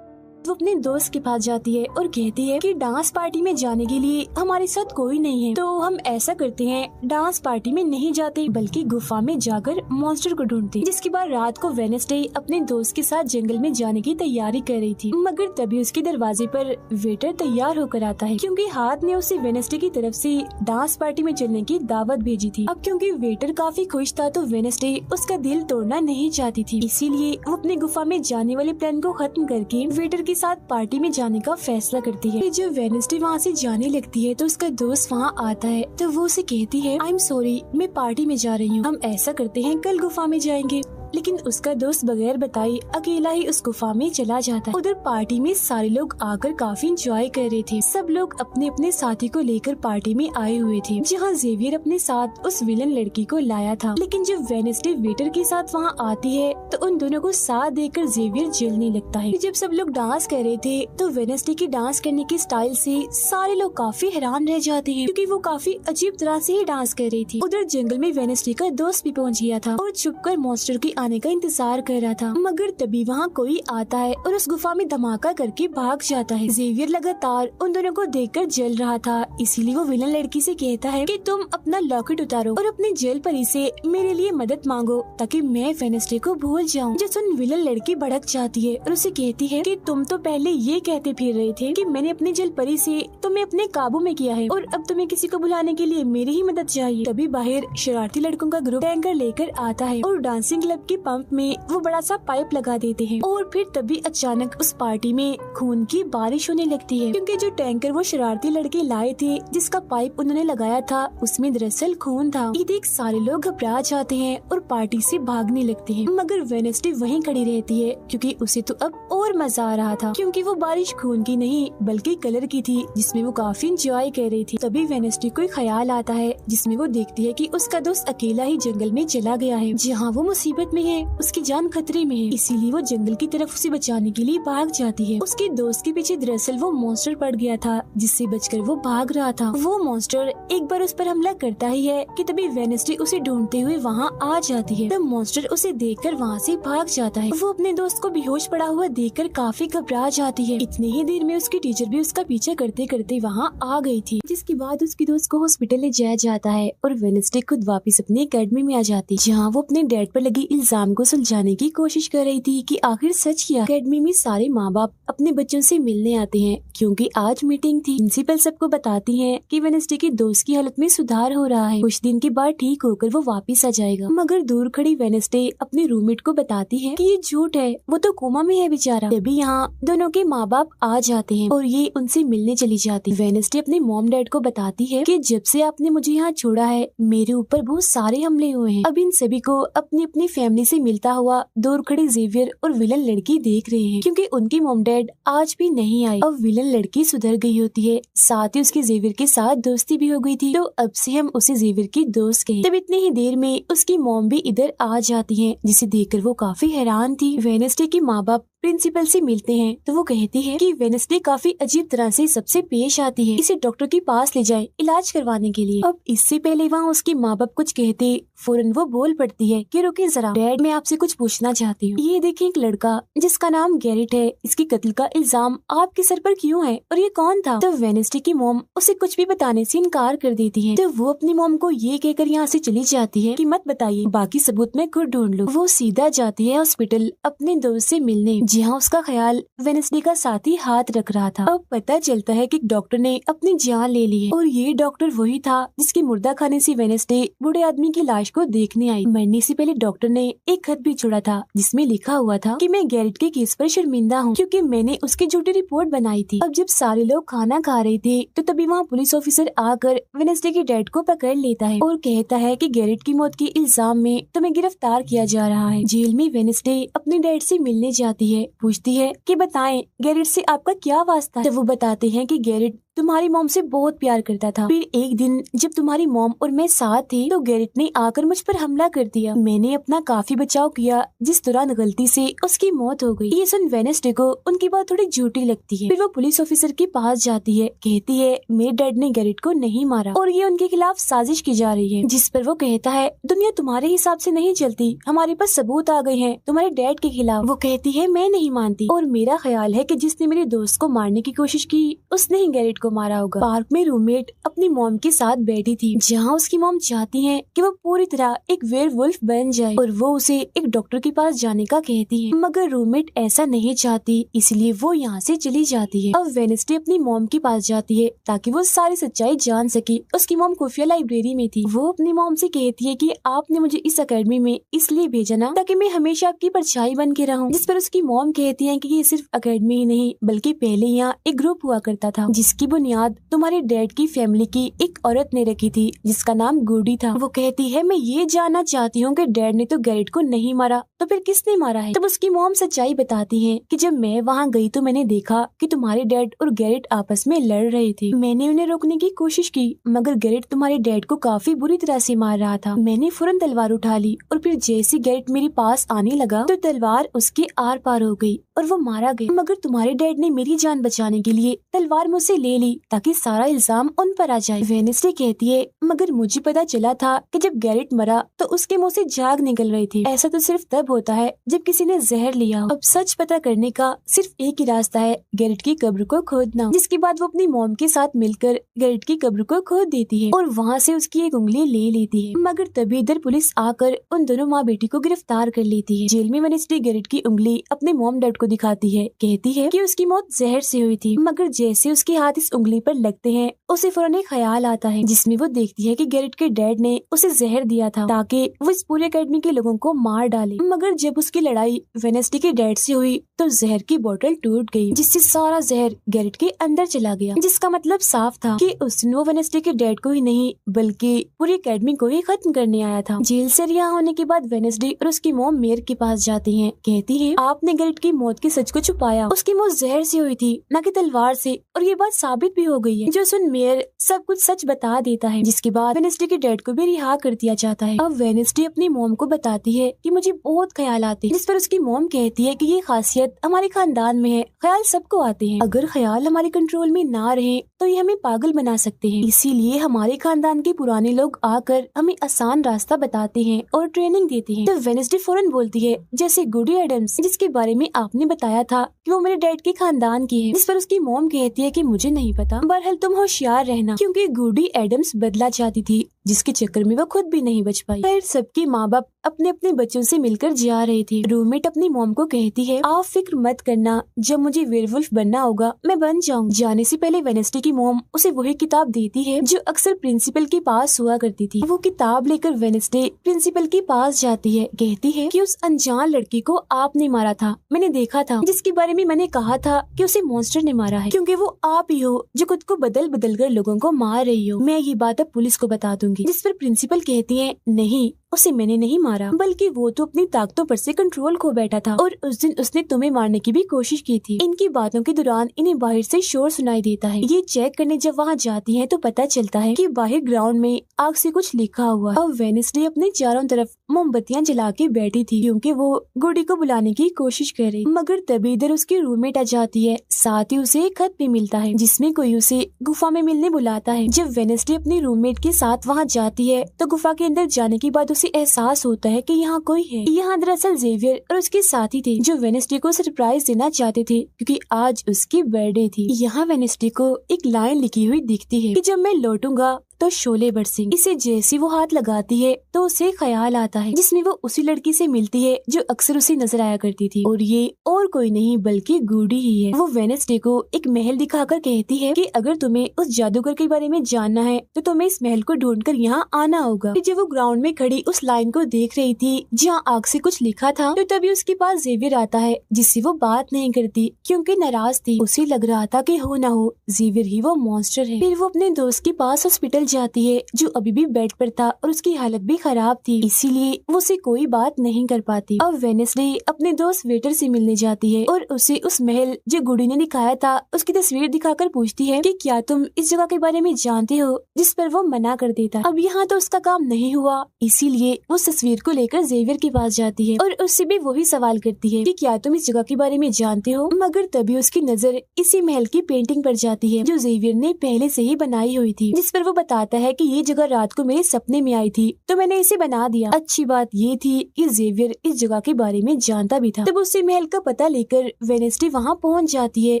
वो अपने दोस्त के पास जाती है और कहती है कि डांस पार्टी में जाने के लिए हमारे साथ कोई नहीं है, तो हम ऐसा करते हैं डांस पार्टी में नहीं जाते बल्कि गुफा में जाकर मॉन्स्टर को ढूंढते। जिसके बाद रात को वेडनेसडे अपने दोस्त के साथ जंगल में जाने की तैयारी कर रही थी, मगर तभी उसके दरवाजे पर वेटर तैयार होकर आता है क्योंकि हाथ ने उसे वेडनेसडे की तरफ से डांस पार्टी में चलने की दावत भेजी थी। अब क्योंकि वेटर काफी खुश था तो वेडनेसडे उसका दिल तोड़ना नहीं चाहती थी, इसीलिए वो अपने गुफा में जाने वाले प्लान को खत्म करके वेटर के साथ पार्टी में जाने का फैसला करती है। जब वेडनेसडे वहाँ से जाने लगती है तो उसका दोस्त वहाँ आता है तो वो उसे कहती है, आई एम सॉरी मैं पार्टी में जा रही हूँ, हम ऐसा करते हैं कल गुफा में जाएंगे। लेकिन उसका दोस्त बगैर बताए अकेला ही उस गुफा में चला जाता है। उधर पार्टी में सारे लोग आकर काफी एंजॉय कर रहे थे। सब लोग अपने अपने साथी को लेकर पार्टी में आए हुए थे, जहाँ जेवियर अपने साथ उस विलन लड़की को लाया था। लेकिन जब वेडनेसडे वेटर के साथ वहाँ आती है तो उन दोनों को साथ देखकर जेवियर जलने लगता है। जब सब लोग डांस कर रहे थे तो वेडनेसडे की डांस करने के स्टाइल से सारे लोग काफी हैरान रह जाते हैं क्योंकि वो काफी अजीब तरह से ही डांस कर रही थी। उधर जंगल में वेडनेसडे का दोस्त भी पहुँच गया था और छुपकर मॉन्स्टर की आने का इंतजार कर रहा था, मगर तभी वहाँ कोई आता है और उस गुफा में धमाका करके भाग जाता है। जेवियर लगातार उन दोनों को देखकर जल रहा था, इसीलिए वो विलन लड़की से कहता है कि तुम अपना लॉकेट उतारो और अपने जेल परी से मेरे लिए मदद मांगो ताकि मैं वेडनेसडे को भूल जाऊं। जो सुन विलन लड़की भड़क जाती है और उसे कहती है कि तुम तो पहले ये कहते फिर रहे थे कि मैंने अपने जेल परी से तुम्हें अपने काबू में किया है और अब तुम्हें किसी को बुलाने के लिए मेरी ही मदद चाहिए। तभी बाहर शरारती लड़कों का ग्रुप टैंकर लेकर आता है और डांसिंग क्लब के पंप में वो बड़ा सा पाइप लगा देते हैं और फिर तभी अचानक उस पार्टी में खून की बारिश होने लगती है क्योंकि जो टैंकर वो शरारती लड़के लाए थे जिसका पाइप उन्होंने लगाया था उसमें दरअसल खून था। ये देख सारे लोग घबरा जाते हैं और पार्टी से भागने लगते हैं, मगर वेडनेसडे वहीं खड़ी रहती है क्योंकि उसे तो अब और मजा आ रहा था क्योंकि वो बारिश खून की नहीं बल्कि कलर की थी जिसमें वो काफी एंजॉय कर रही थी। तभी वेडनेसडे को ख्याल आता है जिसमें वो देखती है कि उसका दोस्त अकेला ही जंगल में चला गया है जहाँ वो मुसीबत में है, उसकी जान खतरे में है, इसीलिए वो जंगल की तरफ उसे बचाने के लिए भाग जाती है। उसके दोस्त के पीछे दरअसल वो मॉन्स्टर पड़ गया था जिससे बचकर वो भाग रहा था। वो मॉन्स्टर एक बार उस पर हमला करता ही है कि तभी वेडनेसडे उसे ढूंढते हुए वहाँ आ जाती है। तब मॉन्स्टर उसे देखकर वहाँ से भाग जाता है। वो अपने दोस्त को बेहोश पड़ा हुआ देखकर काफी घबरा जाती है। इतनी ही देर में उसकी टीचर भी उसका पीछा करते करते वहाँ आ गई थी, जिसके बाद उसके दोस्त को हॉस्पिटल ले जाया जाता है और वेडनेसडे खुद वापस अपनी एकेडमी में आ जाती है जहाँ वो अपने डैड पर लगी इल्जाम को सुलझाने की कोशिश कर रही थी कि आखिर सच क्या। अकेडमी में सारे माँ बाप अपने बच्चों से मिलने आते हैं क्योंकि आज मीटिंग थी। प्रिंसिपल सबको बताती है कि वेडनेसडे की दोस्त की हालत में सुधार हो रहा है, कुछ दिन के बाद ठीक होकर वो वापस आ जाएगा। मगर दूर खड़ी वेडनेसडे अपने रूममेट को बताती है कि ये झूठ है, वो तो कोमा में है बेचारा। तभी यहाँ दोनों के माँ बाप आ जाते हैं और ये उनसे मिलने चली जाती। वेडनेसडे अपने मॉम डैड को बताती है कि जब से आपने मुझे यहाँ छोड़ा है मेरे ऊपर बहुत सारे हमले हुए हैं। अब इन सभी को अपनी अपनी फैमिली से मिलता हुआ दूर खड़ी जेवियर और विलन लड़की देख रहे हैं क्योंकि उनकी मॉम डैड आज भी नहीं आए। अब विलन लड़की सुधर गई होती है, साथ ही उसकी जेवियर के साथ दोस्ती भी हो गई थी, तो अब से हम उसे जेवियर की दोस्त कहें। तब इतनी ही देर में उसकी मॉम भी इधर आ जाती है, जिसे देखकर वो काफी हैरान थी। वेडनेसडे के माँ बाप प्रिंसिपल से मिलते हैं तो वो कहती है कि वेडनेसडे काफी अजीब तरह से सबसे पेश आती है, इसे डॉक्टर के पास ले जाएं इलाज करवाने के लिए। अब इससे पहले वहाँ उसके माँ बाप कुछ कहते फौरन वो बोल पड़ती है कि रुकिए जरा डैड, मैं आपसे कुछ पूछना चाहती हूँ। ये देखिए एक लड़का जिसका नाम गैरेट है, इसकी कत्ल का इल्जाम आपके सर पर क्यों है और ये कौन था? तो वेडनेसडे की मॉम उसे कुछ भी बताने से इनकार कर देती है। तो वो अपनी मॉम को ये कहकर यहाँ से चली जाती है कि मत बताइए, बाकी सबूत मैं खुद ढूंढ लूँ। वो सीधा जाती है हॉस्पिटल अपने दोस्त से मिलने, जहाँ उसका ख्याल वेडनेसडे का साथी हाथ रख रहा था। अब पता चलता है कि डॉक्टर ने अपनी जान ले ली है और ये डॉक्टर वही था जिसके मुर्दा खाने से वेडनेसडे बूढ़े आदमी की लाश को देखने आई। मरने से पहले डॉक्टर ने एक खत भी छोड़ा था जिसमें लिखा हुआ था कि मैं गैरेट के केस पर शर्मिंदा हूँ क्योंकि मैंने उसकी झूठी रिपोर्ट बनाई थी। अब जब सारे लोग खाना खा रहे थे तो तभी वहाँ पुलिस ऑफिसर आकर वेडनेसडे के डैड को पकड़ लेता है और कहता है कि गैरेट की मौत के इल्जाम में तुम्हें गिरफ्तार किया जा रहा है। जेल में वेडनेसडे अपने डैड से मिलने जाती है, पूछती है कि बताएं गैरेट से आपका क्या वास्ता है। तो वो बताते हैं कि गैरेट तुम्हारी मॉम से बहुत प्यार करता था, फिर एक दिन जब तुम्हारी मॉम और मैं साथ थे तो गैरेट ने आकर मुझ पर हमला कर दिया। मैंने अपना काफी बचाव किया, जिस दौरान गलती से उसकी मौत हो गई। ये सुन वेडनेसडे को उनकी बात थोड़ी झूठी लगती है। फिर वो पुलिस ऑफिसर के पास जाती है, कहती है मेरे डैड ने गैरेट को नहीं मारा और ये उनके खिलाफ साजिश की जा रही है। जिस पर वो कहता है दुनिया तुम्हारे हिसाब से नहीं चलती, हमारे पास सबूत आ गए हैं तुम्हारे डैड के खिलाफ। वो कहती है मैं नहीं मानती और मेरा ख्याल है कि जिसने मेरे दोस्त को मारने की कोशिश की उसने ही गैरेट को मारा होगा। पार्क में रूममेट अपनी मॉम के साथ बैठी थी, जहाँ उसकी मॉम चाहती है कि वो पूरी तरह एक वेयरवुल्फ बन जाए और वो उसे एक डॉक्टर के पास जाने का कहती है, मगर रूममेट ऐसा नहीं चाहती, इसलिए वो यहाँ से चली जाती है। अब वेडनेसडे अपनी मॉम के पास जाती है ताकि वो सारी सच्चाई जान सके। उसकी मॉम खुफिया लाइब्रेरी में थी। वो अपनी मॉम से कहती है कि आपने मुझे इस अकेडमी में इसलिए भेजा ना ताकि मैं हमेशा आपकी परछाई बन के रहूं। जिस पर उसकी मॉम कहती है कि ये सिर्फ अकेडमी ही नहीं बल्कि पहले यहाँ एक ग्रुप हुआ करता था जिसकी बुनियाद तुम्हारे डैड की फैमिली की एक औरत ने रखी थी जिसका नाम गुडी था। वो कहती है मैं ये जानना चाहती हूँ कि डैड ने तो गैरेट को नहीं मारा तो फिर किसने मारा है। तब उसकी मॉम सच्चाई बताती है कि जब मैं वहाँ गई तो मैंने देखा कि तुम्हारे डैड और गैरेट आपस में लड़ रहे थे। मैंने उन्हें रोकने की कोशिश की मगर गैरेट तुम्हारे डैड को काफी बुरी तरह से मार रहा था। मैंने फौरन तलवार उठा ली और फिर जैसे गैरेट मेरे पास आने लगा तो तलवार उसके आर पार हो गई और वो मारा गया। मगर तुम्हारे डैड ने मेरी जान बचाने के लिए तलवार मुझसे ले ली ताकि सारा इल्जाम उन पर आ जाए। वेडनेसडे कहती है मगर मुझे पता चला था कि जब गैरेट मरा तो उसके मुंह से झाग निकल रही थी। ऐसा तो सिर्फ तब होता है जब किसी ने जहर लिया हो। अब सच पता करने का सिर्फ एक ही रास्ता है, गैरेट की कब्र को खोदना। जिसके बाद वो अपनी मॉम के साथ मिलकर गैरेट की कब्र को खोद देती है और वहाँ से उसकी एक उंगली ले लेती है। मगर तभी इधर पुलिस आकर उन दोनों माँ बेटी को गिरफ्तार कर लेती है। जेल में वेडनेसडे गैरेट की उंगली अपने मॉम डैड को दिखाती है, कहती है कि उसकी मौत जहर से हुई थी। मगर जैसे उसके हाथ इस उंगली पर लगते हैं उसे फौरन एक ख्याल आता है जिसमें वो देखती है कि गैरेट के डैड ने उसे जहर दिया था ताकि वो इस पूरे अकेडमी के लोगों को मार डाले। मगर जब उसकी लड़ाई वेडनेसडे के डैड से हुई तो जहर की बोतल टूट गई जिससे सारा जहर गैरेट के अंदर चला गया, जिसका मतलब साफ था कि उसने वो वेडनेसडे के डैड को ही नहीं बल्कि पूरी अकेडमी को ही खत्म करने आया था। जेल से रिहा होने के बाद वेडनेसडे और उसकी मॉम मेयर के पास जाती है, कहती है आपने गैरेट की मौत के सच को छुपाया, उसकी मौत जहर से हुई थी न कि तलवार से और ये बात साबित भी हो गई है। जो सुन मेयर सब कुछ सच बता देता है जिसके बाद वेडनेसडे के डैड को भी रिहा कर दिया जाता है। अब वेडनेसडे अपनी मॉम को बताती है कि मुझे बहुत ख्याल आते हैं, जिस पर उसकी मॉम कहती है कि ये खासियत हमारे खानदान में है, ख्याल सबको आते हैं, अगर ख्याल हमारे कंट्रोल में ना रहे तो ये हमें पागल बना सकते हैं, इसीलिए हमारे खानदान के पुराने लोग आकर हमें आसान रास्ता बताते हैं और ट्रेनिंग देते हैं। तो वेडनेसडे फौरन बोलती है जैसे गुडी एडम्स जिसके बारे में आपने बताया था कि वो मेरे डैड के खानदान की है, जिस पर उसकी मॉम कहती है कि मुझे नहीं पता, बहरहाल तुम होशियार रहना क्योंकि गुडी एडम्स बदला चाहती थी जिसके चक्कर में वो खुद भी नहीं बच पाई। फिर सबके माँ बाप अपने अपने बच्चों से मिलकर जा रहे थे। रूममेट अपनी मॉम को कहती है, आप फिक्र मत करना, जब मुझे वेयरवुल्फ बनना होगा मैं बन जाऊंगी। जाने से पहले वेडनेसडे की मॉम उसे वही किताब देती है जो अक्सर प्रिंसिपल के पास हुआ करती थी। वो किताब लेकर वेडनेसडे प्रिंसिपल के पास जाती है, कहती है कि उस अनजान लड़की को आपने मारा था, मैंने देखा था, जिसके बारे में मैंने कहा था कि उसे मॉन्स्टर ने मारा है, क्योंकि वो आप ही हो जो खुद को बदल बदल कर लोगों को मार रही हो। मैं ये बात अब पुलिस को बता दूंगी। जिस पर प्रिंसिपल कहती है, नहीं, उसे मैंने नहीं मारा, बल्कि वो तो अपनी ताकतों पर से कंट्रोल खो बैठा था और उस दिन उसने तुम्हें मारने की भी कोशिश की थी। इनकी बातों के दौरान इन्हें बाहर से शोर सुनाई देता है। ये चेक करने जब वहाँ जाती हैं तो पता चलता है कि बाहर ग्राउंड में आग से कुछ लिखा हुआ है। अब वेडनेसडे अपने चारों तरफ मोमबत्तियां जला के बैठी थी क्योंकि वो गुडी को बुलाने की कोशिश कर रही, मगर तभी इधर उसकी रूममेट आ जाती है। साथ ही उसे एक खत भी मिलता है जिसमें कोई उसे गुफा में मिलने बुलाता है। जब वेडनेसडे अपनी रूममेट के साथ वहाँ जाती है तो गुफा के अंदर जाने के बाद उसे एहसास होता है कि यहाँ कोई है। यहाँ दरअसल जेवियर और उसके साथी थे जो वेडनेसडे को सरप्राइज देना चाहते थे क्योंकि आज उसकी बर्थडे थी। यहाँ वेडनेसडे को एक लाइन लिखी हुई दिखती है कि जब मैं लौटूंगा तो शोले बरसेंगे। इसे जैसी वो हाथ लगाती है तो उसे ख्याल आता है जिसमें वो उसी लड़की से मिलती है जो अक्सर उसे नजर आया करती थी, और ये और कोई नहीं बल्कि गुडी ही है। वो वेडनेसडे को एक महल दिखाकर कहती है कि अगर तुम्हें उस जादूगर के बारे में जानना है तो तुम्हें इस महल को ढूंढकर यहाँ आना होगा। जब वो ग्राउंड में खड़ी उस लाइन को देख रही थी जहाँ आग से कुछ लिखा था तो तभी उसके पास जेवियर आता है जिससे वो बात नहीं करती क्योंकि नाराज थी। उसे लग रहा था कि हो ना हो जेवियर ही वो मॉन्स्टर है। फिर वो अपने दोस्त के पास हॉस्पिटल जाती है जो अभी भी बेड पर था और उसकी हालत भी खराब थी, इसीलिए वो उसे कोई बात नहीं कर पाती। अब वेडनेसडे अपने दोस्त वेटर से मिलने जाती है और उसे उस महल जो गुडी ने दिखाया था उसकी तस्वीर दिखाकर पूछती है कि क्या तुम इस जगह के बारे में जानते हो, जिस पर वो मना कर देता। अब यहाँ तो उसका काम नहीं हुआ, इसीलिए वो तस्वीर को लेकर जेवियर के पास जाती है और उससे भी वही सवाल करती है कि क्या तुम इस जगह के बारे में जानते हो, मगर तभी उसकी नजर इसी महल की पेंटिंग पर जाती है जो जेवियर ने पहले से ही बनाई हुई थी, जिस पर वो बताता है कि ये जगह रात को मेरे सपने में आई थी तो मैंने इसे बना दिया। अच्छी बात ये थी कि जेवियर इस जगह के बारे में जानता भी था। तब उसी महल का पता लेकर वेडनेसडे वहाँ पहुँच जाती है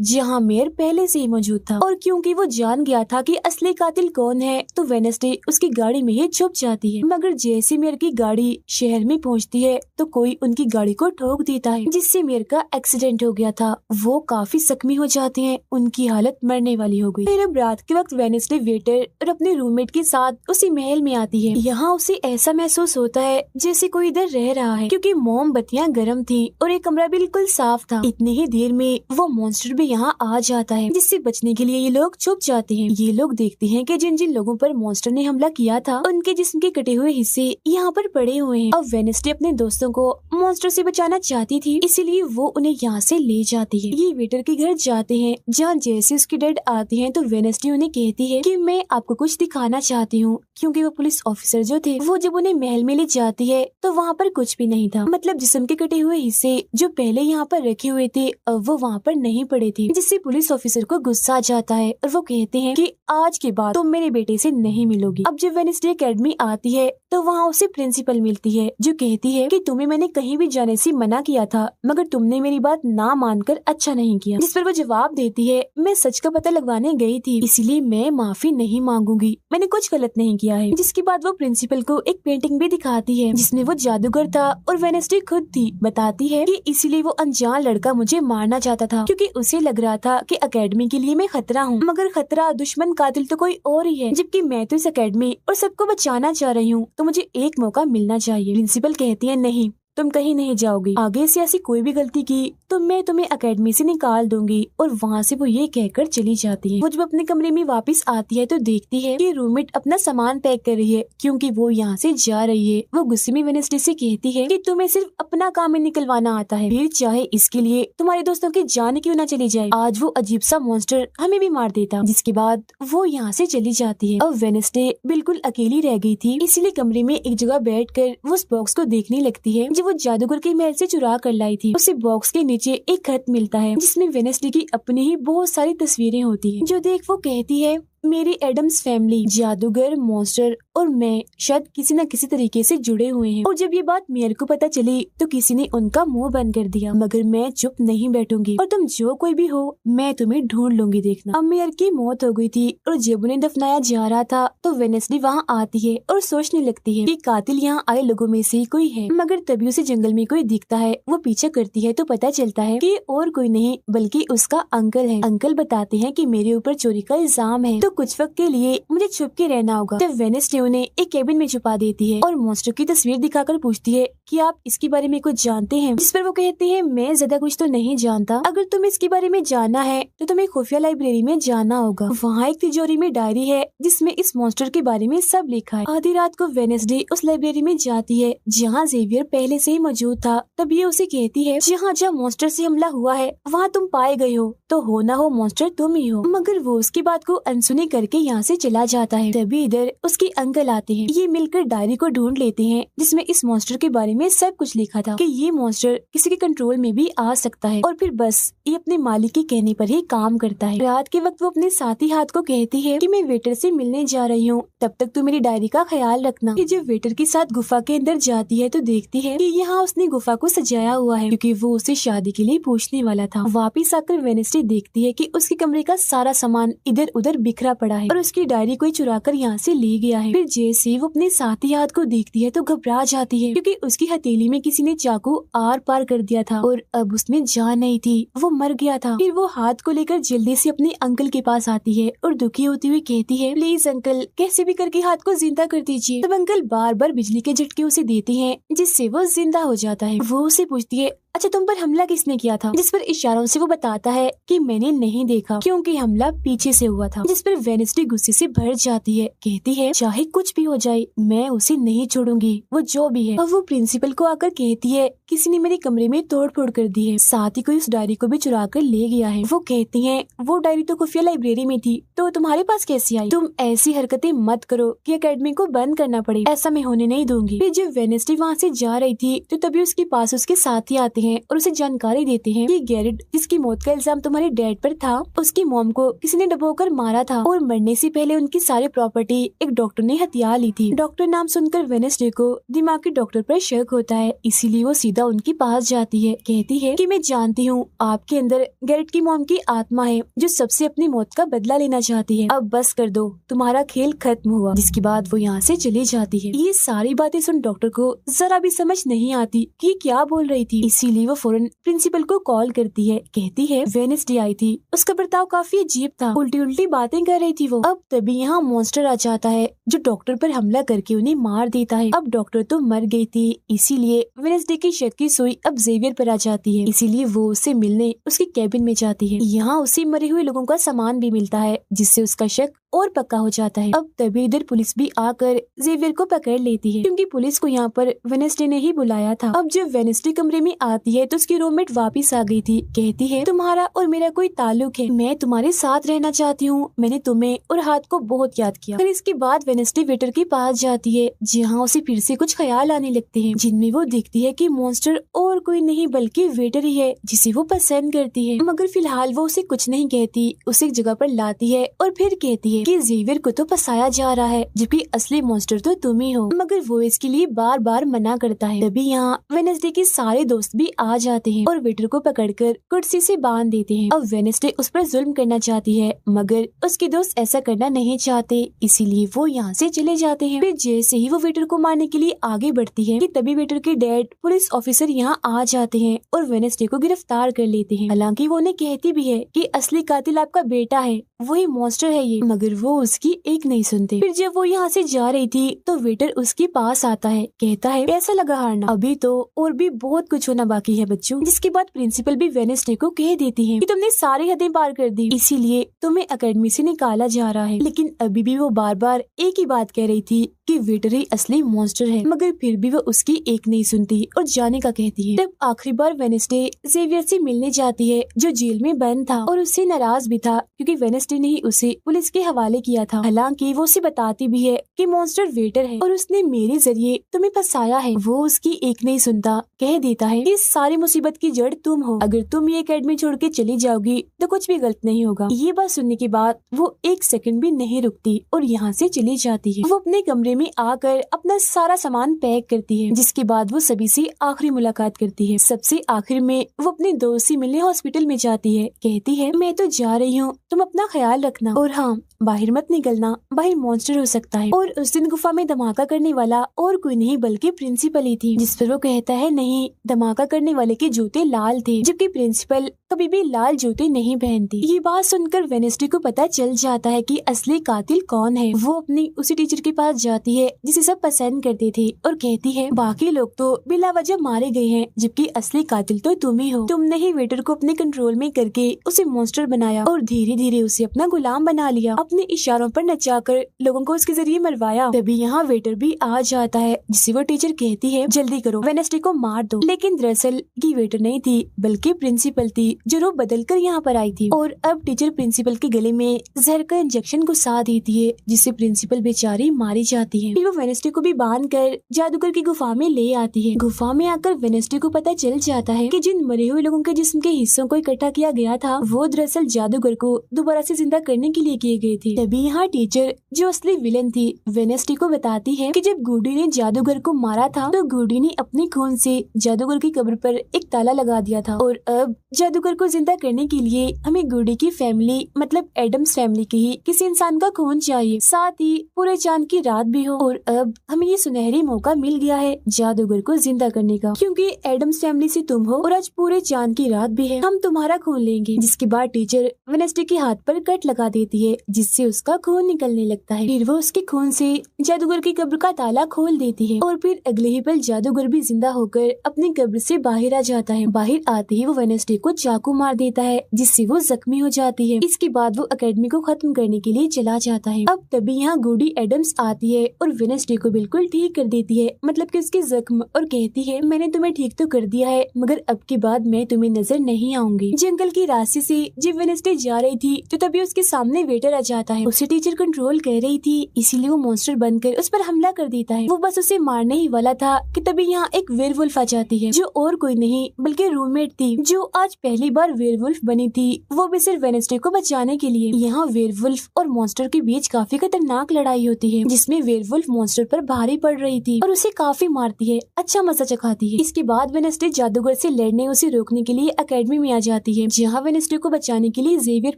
जहाँ मेयर पहले से ही मौजूद था, और क्योंकि वो जान गया था कि असली कातिल कौन है तो वेडनेसडे उसकी गाड़ी में ही छुप जाती है। मगर जैसे मेयर की गाड़ी शहर में पहुँचती है तो कोई उनकी गाड़ी को ठोक देता है जिससे मेयर का एक्सीडेंट हो गया था। वो काफी जख्मी हो जाते हैं, उनकी हालत मरने वाली हो गई। फिर अब रात के वक्त वेडनेसडे वेटर और अपने रूममेट के साथ उसी महल में आती है। यहाँ उसे ऐसा महसूस होता है जैसे कोई इधर रह रहा है क्योंकि मोमबत्तियां गर्म थी और एक कमरा बिल्कुल साफ था। इतनी ही देर में वो मॉन्स्टर भी यहाँ आ जाता है जिससे बचने के लिए ये लोग छुप जाते हैं। ये लोग देखते हैं कि जिन जिन लोगों पर मॉन्स्टर ने हमला किया था उनके जिस्म के कटे हुए हिस्से यहाँ पर पड़े हुए हैं। अब वेडनेसडे अपने दोस्तों को मॉन्स्टर से बचाना चाहती थी, इसीलिए वो उन्हें यहाँ से ले जाती है। ये वेटर के घर जाते हैं जहाँ जैसे उसके डैड आते हैं तो वेडनेसडे उन्हें कहती है कि मैं आपको कुछ दिखाना चाहती हूँ, क्योंकि वो पुलिस ऑफिसर जो थे वो जब उन्हें महल में ले जाती है तो वहाँ पर कुछ भी नहीं था। मतलब जिस्म के कटे हुए हिस्से जो पहले यहाँ पर रखे हुए थे अब वो वहाँ पर नहीं पड़े थे, जिससे पुलिस ऑफिसर को गुस्सा आ जाता है और वो कहते हैं कि आज के बाद तुम मेरे बेटे से नहीं मिलोगी। अब जब वेडनेसडे एकेडमी आती है तो वहाँ उसे प्रिंसिपल मिलती है जो कहती है कि तुम्हें मैंने कहीं भी जाने से मना किया था मगर तुमने मेरी बात ना मानकर अच्छा नहीं किया। जिस पर वो जवाब देती है, मैं सच का पता लगवाने गई थी इसीलिए मैं माफी नहीं मांगूंगी, मैंने कुछ गलत नहीं किया है। जिसके बाद वो प्रिंसिपल को एक पेंटिंग भी दिखाती है जिसमें वो जादूगर था और वेडनेसडे खुद थी। बताती है कि इसीलिए वो अनजान लड़का मुझे मारना चाहता था क्योंकि उसे लग रहा था कि एकेडमी के लिए मैं खतरा हूँ, मगर खतरा दुश्मन कातिल तो कोई और ही है, जबकि मैं तो इस एकेडमी और सबको बचाना चाह रही हूँ तो मुझे एक मौका मिलना चाहिए। प्रिंसिपल कहती है, नहीं तुम कहीं नहीं जाओगी, आगे से ऐसी कोई भी गलती की तो मैं तुम्हें एकेडमी से निकाल दूंगी। और वहाँ से वो ये कहकर चली जाती है। वो जब अपने कमरे में वापस आती है तो देखती है कि रूममेट अपना सामान पैक कर रही है क्योंकि वो यहाँ से जा रही है। वो गुस्से में वेडनेसडे से कहती है कि तुम्हें सिर्फ अपना काम में निकलवाना आता है, फिर चाहे इसके लिए तुम्हारे दोस्तों की जान क्यों न चली जाए, आज वो अजीब सा मॉन्स्टर हमें भी मार देता। जिसके बाद वो यहाँ से चली जाती है। अब वेडनेसडे बिल्कुल अकेली रह गई थी, इसीलिए कमरे में एक जगह बैठकर वो उस बॉक्स को देखने लगती है जो वो जादूगर के महल से चुरा कर लाई थी। उसे बॉक्स के नीचे एक खत मिलता है जिसमें वेडनेसडे की अपनी ही बहुत सारी तस्वीरें होती हैं, जो देख वो कहती है मेरी एडम्स फैमिली, जादूगर, मॉन्स्टर और मैं शायद किसी न किसी तरीके से जुड़े हुए हैं। और जब ये बात मेयर को पता चली तो किसी ने उनका मुंह बंद कर दिया, मगर मैं चुप नहीं बैठूंगी और तुम जो कोई भी हो मैं तुम्हें ढूंढ लूंगी, देखना। अब मेयर की मौत हो गई थी और जब उन्हें दफनाया जा रहा था तो वेनेसडे वहाँ आती है और सोचने लगती है कि कातिल यहाँ आए लोगों में से ही कोई है, मगर तभी उसे जंगल में कोई दिखता है। वो पीछे करती है तो पता चलता है कि और कोई नहीं बल्कि उसका अंकल है। अंकल बताते हैं कि मेरे ऊपर चोरी का इल्जाम है तो कुछ वक्त के लिए मुझे छुप के रहना होगा। तब वेनेसडे उन्हें एक केबिन में छुपा देती है और मॉन्स्टर की तस्वीर दिखाकर पूछती है कि आप इसके बारे में कुछ जानते हैं, जिस पर वो कहते हैं मैं ज्यादा कुछ तो नहीं जानता, अगर तुम्हें इसके बारे में जानना है तो तुम्हें खुफिया लाइब्रेरी में जाना होगा। वहाँ एक तिजोरी में डायरी है जिसमें इस मॉन्स्टर के बारे में सब लिखा है। आधी रात को वेनेसडे उस लाइब्रेरी में जाती है जहाँ जेवियर पहले से ही मौजूद था। तब ये उसे कहती है जहाँ जहाँ मॉन्स्टर से हमला हुआ है वहाँ तुम पाए गए हो तो हो ना हो मॉन्स्टर तुम ही हो, मगर वो उसकी बात को अनसुनी करके यहाँ से चला जाता है। तभी इधर उसके अंकल आते हैं। ये मिलकर डायरी को ढूंढ लेते हैं जिसमें इस मॉन्स्टर के बारे में सब कुछ लिखा था कि ये मॉन्स्टर किसी के कंट्रोल में भी आ सकता है और फिर बस ये अपने मालिक के कहने पर ही काम करता है। रात के वक्त वो अपने साथी हाथ को कहती है कि मैं वेटर से मिलने जा रही हूँ, तब तक तू मेरी डायरी का ख्याल रखना। कि जब वेटर के साथ गुफा के अंदर जाती है तो देखती है कि यहाँ उसने गुफा को सजाया हुआ है क्योंकि वो उसे शादी के लिए पूछने वाला था। वापिस आकर वेनेसडे देखती है कि उसके कमरे का सारा सामान इधर उधर बिखरा पड़ा है और उसकी डायरी कोई चुरा कर यहाँ से ले गया है। फिर जैसे वो अपने साथी हाथ को देखती है तो घबरा जाती है क्योंकि उसकी हथेली में किसी ने चाकू आर पार कर दिया था और अब उसमें जान नहीं थी, वो मर गया था। फिर वो हाथ को लेकर जल्दी से अपने अंकल के पास आती है और दुखी होती हुई कहती है प्लीज अंकल कैसे भी करके हाथ को जिंदा कर दीजिए। तब अंकल बार बार बिजली के झटके उसे देते हैं जिससे वो जिंदा हो जाता है। वो उसे पूछती है अच्छा तुम पर हमला किसने किया था, जिस पर इशारों से वो बताता है कि मैंने नहीं देखा क्योंकि हमला पीछे से हुआ था। जिस पर वेनेसडे गुस्से से भर जाती है, कहती है चाहे कुछ भी हो जाए मैं उसे नहीं छोड़ूंगी, वो जो भी है। और वो प्रिंसिपल को आकर कहती है किसी ने मेरे कमरे में तोड़ फोड़ कर दी है, साथ ही कोई उस डायरी को भी चुरा कर ले गया है। वो कहती है वो डायरी तो खुफिया लाइब्रेरी में थी तो तुम्हारे पास कैसे आई, तुम ऐसी हरकतें मत करो कि एकेडमी को बंद करना पड़े, ऐसा मैं होने नहीं दूंगी। फिर जब वेनेसडे वहाँ से जा रही थी तो तभी उसके पास उसके साथी आते हैं और उसे जानकारी देते हैं कि गैरेट जिसकी मौत का इल्जाम तुम्हारे डैड पर था उसकी मॉम को किसी ने डबोकर मारा था और मरने से पहले उनकी सारी प्रॉपर्टी एक डॉक्टर ने हथिया ली थी। डॉक्टर नाम सुनकर वेनेसडे को दिमागी डॉक्टर पर शक होता है, इसीलिए वो सीधा उनके पास जाती है। कहती है कि मैं जानती हूँ आपके अंदर गैरेट की मॉम की आत्मा है जो सबसे अपनी मौत का बदला लेना चाहती है, अब बस कर दो तुम्हारा खेल खत्म हुआ। जिसके बाद वो यहाँ से चली जाती है। ये सारी बातें सुन डॉक्टर को जरा भी समझ नहीं आती कि क्या बोल रही थी, इसीलिए वो फौरन प्रिंसिपल को कॉल करती है। कहती है वेनेसडे आई थी, उसका बर्ताव काफी अजीब था, उल्टी उल्टी बातें कर रही थी वो। अब तभी यहाँ मॉन्स्टर आ जाता है जो डॉक्टर पर हमला करके उन्हें मार देता है। अब डॉक्टर तो मर गई थी, इसीलिए वेनेसडे की शक की सुई अब जेवियर पर आ जाती है, इसीलिए वो उससे मिलने उसके कैबिन में जाती है। यहाँ उसे मरे हुए लोगों का सामान भी मिलता है जिससे उसका शक और पक्का हो जाता है। अब तभी इधर पुलिस भी आकर जेवियर को पकड़ लेती है क्योंकि पुलिस को यहाँ पर वेनेसडे ने ही बुलाया था। अब जब वेनेसडे कमरे में आती है तो उसकी रूममेट वापस आ गई थी। कहती है तुम्हारा और मेरा कोई ताल्लुक है, मैं तुम्हारे साथ रहना चाहती हूँ, मैंने तुम्हें और हाथ को बहुत याद किया। फिर इसके बाद वेनेसडे वेटर के पास जाती है जहाँ उसे फिर से कुछ ख्याल आने लगते हैं जिनमें वो देखती है कि मॉन्स्टर और कोई नहीं बल्कि वेटर ही है जिसे वो पसंद करती है। मगर फिलहाल वो उसे कुछ नहीं कहती, उसे एक जगह पर लाती है और फिर कहती है कि जेवियर को तो फंसाया जा रहा है जबकि असली मॉन्स्टर तो तुम ही हो, मगर वो इसके लिए बार बार मना करता है। तभी यहाँ वेनेसडे के सारे दोस्त भी आ जाते हैं और वेटर को पकड़कर कुर्सी से बांध देते हैं। अब वेनेसडे उस पर जुल्म करना चाहती है मगर उसके दोस्त ऐसा करना नहीं चाहते, इसीलिए वो यहाँ से चले जाते हैं। फिर जैसे ही वो वेटर को मारने के लिए आगे बढ़ती है कि तभी वेटर के डैड पुलिस ऑफिसर यहाँ आ जाते हैं और वेनेसडे को गिरफ्तार कर लेते हैं। हालांकि वो उन्हें कहती भी है कि असली कातिल आपका बेटा है, वही मॉन्स्टर है ये, मगर वो उसकी एक नहीं सुनते। फिर जब वो यहाँ से जा रही थी तो वेटर उसके पास आता है, कहता है कैसा लगा हारना, अभी तो और भी बहुत कुछ होना बाकी है बच्चों। जिसके बाद प्रिंसिपल भी वेनेसडे को कह देती है कि तुमने सारी हदें पार कर दी, इसीलिए तुम्हें एकेडमी से निकाला जा रहा है। लेकिन अभी भी वो बार बार एक ही बात कह रही थी कि वेटर ही असली मॉन्स्टर है, मगर फिर भी वो उसकी एक नहीं सुनती और जाने का कहती है। तब आखिरी बार वेडनेसडे जेवियर से मिलने जाती है जो जेल में बंद था और उससे नाराज भी था क्योंकि वेडनेसडे ने ही उसे पुलिस के हवाले किया था। हालांकि वो उसे बताती भी है कि मॉन्स्टर वेटर है और उसने मेरे जरिए तुम्हें फंसाया है। वो उसकी एक नहीं सुनता, कह देता है कि सारी मुसीबत की जड़ तुम हो, अगर तुम ये एकेडमी छोड़ के चली जाओगी तो कुछ भी गलत नहीं होगा। ये बात सुनने के बाद वो एक सेकंड भी नहीं रुकती और यहाँ से चली जाती है। वो अपने कमरे में आकर अपना सारा सामान पैक करती है, जिसके बाद वो सभी से आखिरी मुलाकात करती है। सबसे आखिर में वो अपने दोस्त से मिलने हॉस्पिटल में जाती है। कहती है मैं तो जा रही हूँ, तुम अपना ख्याल रखना और हाँ बाहर मत निकलना, बाहर मॉन्स्टर हो सकता है। और उस दिन गुफा में धमाका करने वाला और कोई नहीं बल्कि प्रिंसिपल ही थी, जिस पर वो कहता है नहीं, धमाका करने वाले के जूते लाल थे, जबकि प्रिंसिपल कभी भी लाल जूते नहीं पहनती। ये बात सुनकर वेडनेसडे को पता चल जाता है कि असली कातिल कौन है। वो अपनी उसी टीचर के पास जाती है जिसे सब पसंद करते थे और कहती है बाकी लोग तो बिला वजह मारे गए हैं, जबकि असली कातिल तो तुम ही हो। तुमने ही वेटर को अपने कंट्रोल में करके उसे मॉन्स्टर बनाया और धीरे धीरे उसे अपना गुलाम बना लिया। अपने इशारों पर नचाकर लोगों को उसके जरिए मरवाया। तभी यहाँ वेटर भी आ जाता है, जिसे वो टीचर कहती है जल्दी करो, वेडनेसडे को मार दो। लेकिन दरअसल की वेटर नहीं थी बल्कि प्रिंसिपल थी, जो रूप बदल कर यहाँ पर आई थी। और अब टीचर प्रिंसिपल के गले में जहर का इंजेक्शन घुसा देती है, जिससे प्रिंसिपल बेचारी मारी जाती है। फिर वो वेडनेसडे को भी बांध कर जादूगर की गुफा में ले आती है। गुफा में आकर वेडनेसडे को पता चल जाता है कि जिन मरे हुए लोगों के जिस्म के हिस्सों को इकट्ठा किया गया था वो दरअसल जादूगर को दोबारा से जिंदा करने के लिए किए गए थे। तभी यहाँ टीचर जो असली विलन थी वेडनेसडे को बताती है कि जब गुडी ने जादूगर को मारा था तो गुडी ने अपने खून से जादूगर की कब्र पर एक ताला लगा दिया था और अब जादूगर को जिंदा करने के लिए हमें गुडी की फैमिली मतलब एडम्स फैमिली के ही किसी इंसान का खून चाहिए, साथ ही पूरे चांद की रात भी हो। और अब हमें ये सुनहरी मौका मिल गया है जादूगर को जिंदा करने का, क्योंकि एडम्स फैमिली से तुम हो और आज पूरे चांद की रात भी है, हम तुम्हारा खून लेंगे। जिसके बाद टीचर वेडनेसडे के हाथ पर कट लगा देती है, जिससे उसका खून निकलने लगता है। फिर वो उसके खून से जादूगर की कब्र का ताला खोल देती है और फिर अगले ही पल जादूगर भी जिंदा होकर अपनी कब्र से बाहर आ जाता है। बाहर आते ही वो वेडनेसडे को चाकू मार देता है, जिससे वो जख्मी हो जाती है। इसके बाद वो एकेडमी को खत्म करने के लिए चला जाता है। अब तभी यहाँ गुडी एडम्स आती है और वेडनेसडे को बिल्कुल ठीक कर देती है, मतलब कि उसके जख्म, और कहती है मैंने तुम्हें ठीक तो कर दिया है मगर अब के बाद मैं तुम्हें नजर नहीं आऊंगी। जंगल की रास्ते से जब वेडनेसडे जा रही थी तो तभी उसके सामने वेटर आ जाता है। उसे टीचर कंट्रोल कर रही थी, इसीलिए वो मॉन्स्टर बनकर उस पर हमला कर देता है। वो बस उसे मारने ही वाला था कि तभी यहाँ एक वेयरवुल्फ आ जाती है, जो और कोई नहीं बल्कि रूममेट थी, जो आज पहली बार वेयरवुल्फ बनी थी, वो भी सिर्फ वेडनेसडे को बचाने के लिए। यहाँ वेयरवुल्फ और मॉन्स्टर के बीच काफी खतरनाक लड़ाई होती है, जिसमें वेयरवुल्फ मॉन्स्टर पर भारी पड़ रही थी और उसे काफी मारती है, अच्छा मजा चखाती है। इसके बाद वेडनेसडे जादूगर से लड़ने उसे रोकने के लिए एकेडमी में आ जाती है, जहाँ वेडनेसडे को बचाने के लिए जेवियर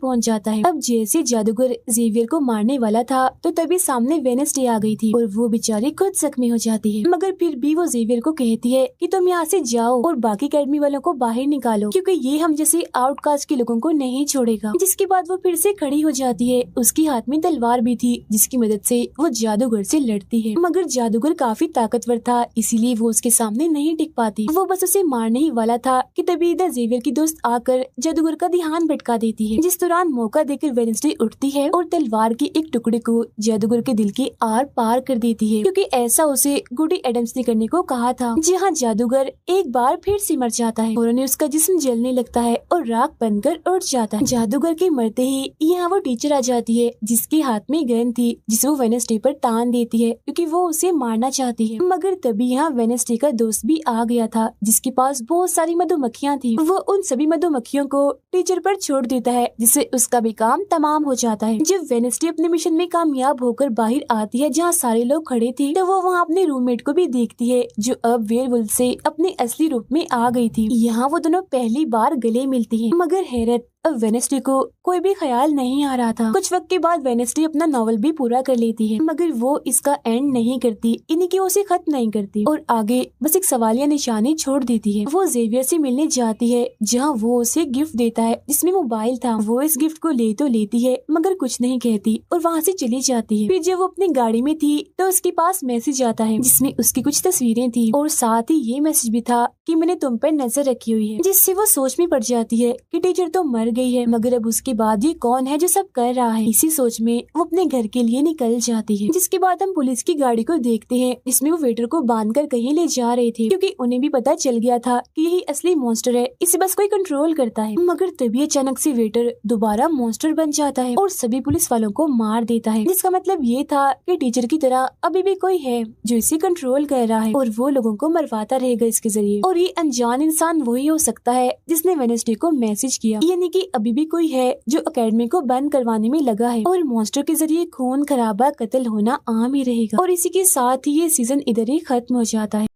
पहुँच जाता है। अब जैसे जादूगर जेवियर को मारने वाला था तो तभी सामने वेडनेसडे आ गई थी और वो बेचारी खुद जख्मी हो जाती है, मगर फिर भी वो जेवियर को कहती है कि तुम यहाँ से जाओ और बाकी एकेडमी वालों को बाहर निकालो, क्योंकि ये हम जैसे आउटकास्ट के लोगों को नहीं छोड़ेगा। जिसके बाद वो फिर से खड़ी हो जाती है। उसके हाथ में तलवार भी थी, जिसकी मदद से वो जादूगर से लड़ती है, मगर जादूगर काफी ताकतवर था, इसीलिए वो उसके सामने नहीं टिक पाती। वो बस उसे मारने ही वाला था कि तभी इधर जेवियर की दोस्त आकर जादूगर का ध्यान भटका देती है, जिस दौरान मौका देकर वेडनेसडे उठती है और तलवार के एक टुकड़े को जादूगर के दिल के आर पार कर देती है, क्योंकि ऐसा उसे गुडी एडम्स ने करने को कहा था। जहाँ जादूगर एक बार फिर से मर जाता है और उन्हें उसका जिस्म जलने लगता है और राख बनकर उड़ जाता है। जादूगर के मरते ही यहाँ वो टीचर आ जाती है, जिसके हाथ में गन थी, जिसे वो वेडनेसडे पर तान देती है क्योंकि वो उसे मारना चाहती है। मगर तभी यहाँ वेडनेसडे का दोस्त भी आ गया था, जिसके पास बहुत सारी मधुमक्खियाँ थी। वो उन सभी मधुमक्खियों को टीचर पर छोड़ देता है, जिससे उसका भी काम तमाम हो जाता है। जब वेडनेसडे अपने मिशन में कामयाब होकर बाहर आती है जहाँ सारे लोग खड़े थे, तो वो वहाँ अपने रूममेट को भी देखती है, जो अब वेयरवुल्फ से अपने असली रूप में आ गई थी। यहाँ वो दोनों पहली बार गले मिलती हैं, मगर हैरत अब वेडनेसडे को कोई भी ख्याल नहीं आ रहा था। कुछ वक्त के बाद वेडनेसडे अपना नॉवल भी पूरा कर लेती है, मगर वो इसका एंड नहीं करती, इन्हीं की उसे खत्म नहीं करती और आगे बस एक सवालिया निशानी छोड़ देती है। वो जेवियर से मिलने जाती है, जहाँ वो उसे गिफ्ट देता है जिसमें मोबाइल था। वो इस गिफ्ट को ले तो लेती है मगर कुछ नहीं कहती और वहाँ से चली जाती है। फिर जब वो अपनी गाड़ी में थी तो उसके पास मैसेज आता है, जिसमें उसकी कुछ तस्वीरें थी और साथ ही ये मैसेज भी था कि मैंने तुम पर नजर रखी हुई है, जिससे वो सोच में पड़ जाती है कि टीचर तो मर गई है, मगर अब उसके बाद ये कौन है जो सब कर रहा है। इसी सोच में वो अपने घर के लिए निकल जाती है, जिसके बाद हम पुलिस की गाड़ी को देखते हैं, जिसमें वो वेटर को बांधकर कहीं ले जा रहे थे, क्योंकि उन्हें भी पता चल गया था कि यही असली मॉन्स्टर है, इसे बस कोई कंट्रोल करता है। मगर तभी अचानक से वेटर दोबारा मॉन्स्टर बन जाता है और सभी पुलिस वालों को मार देता है, जिसका मतलब ये था कि टीचर की तरह अभी भी कोई है जो इसे कंट्रोल कर रहा है और वो लोगों को मरवाता रहेगा इसके जरिए। और ये अनजान इंसान वही हो सकता है जिसने वेडनेसडे को मैसेज किया, यानी कि अभी भी कोई है जो एकेडमी को बंद करवाने में लगा है और मॉन्स्टर के जरिए खून खराबा कत्ल होना आम ही रहेगा। और इसी के साथ ही ये सीजन इधर ही खत्म हो जाता है।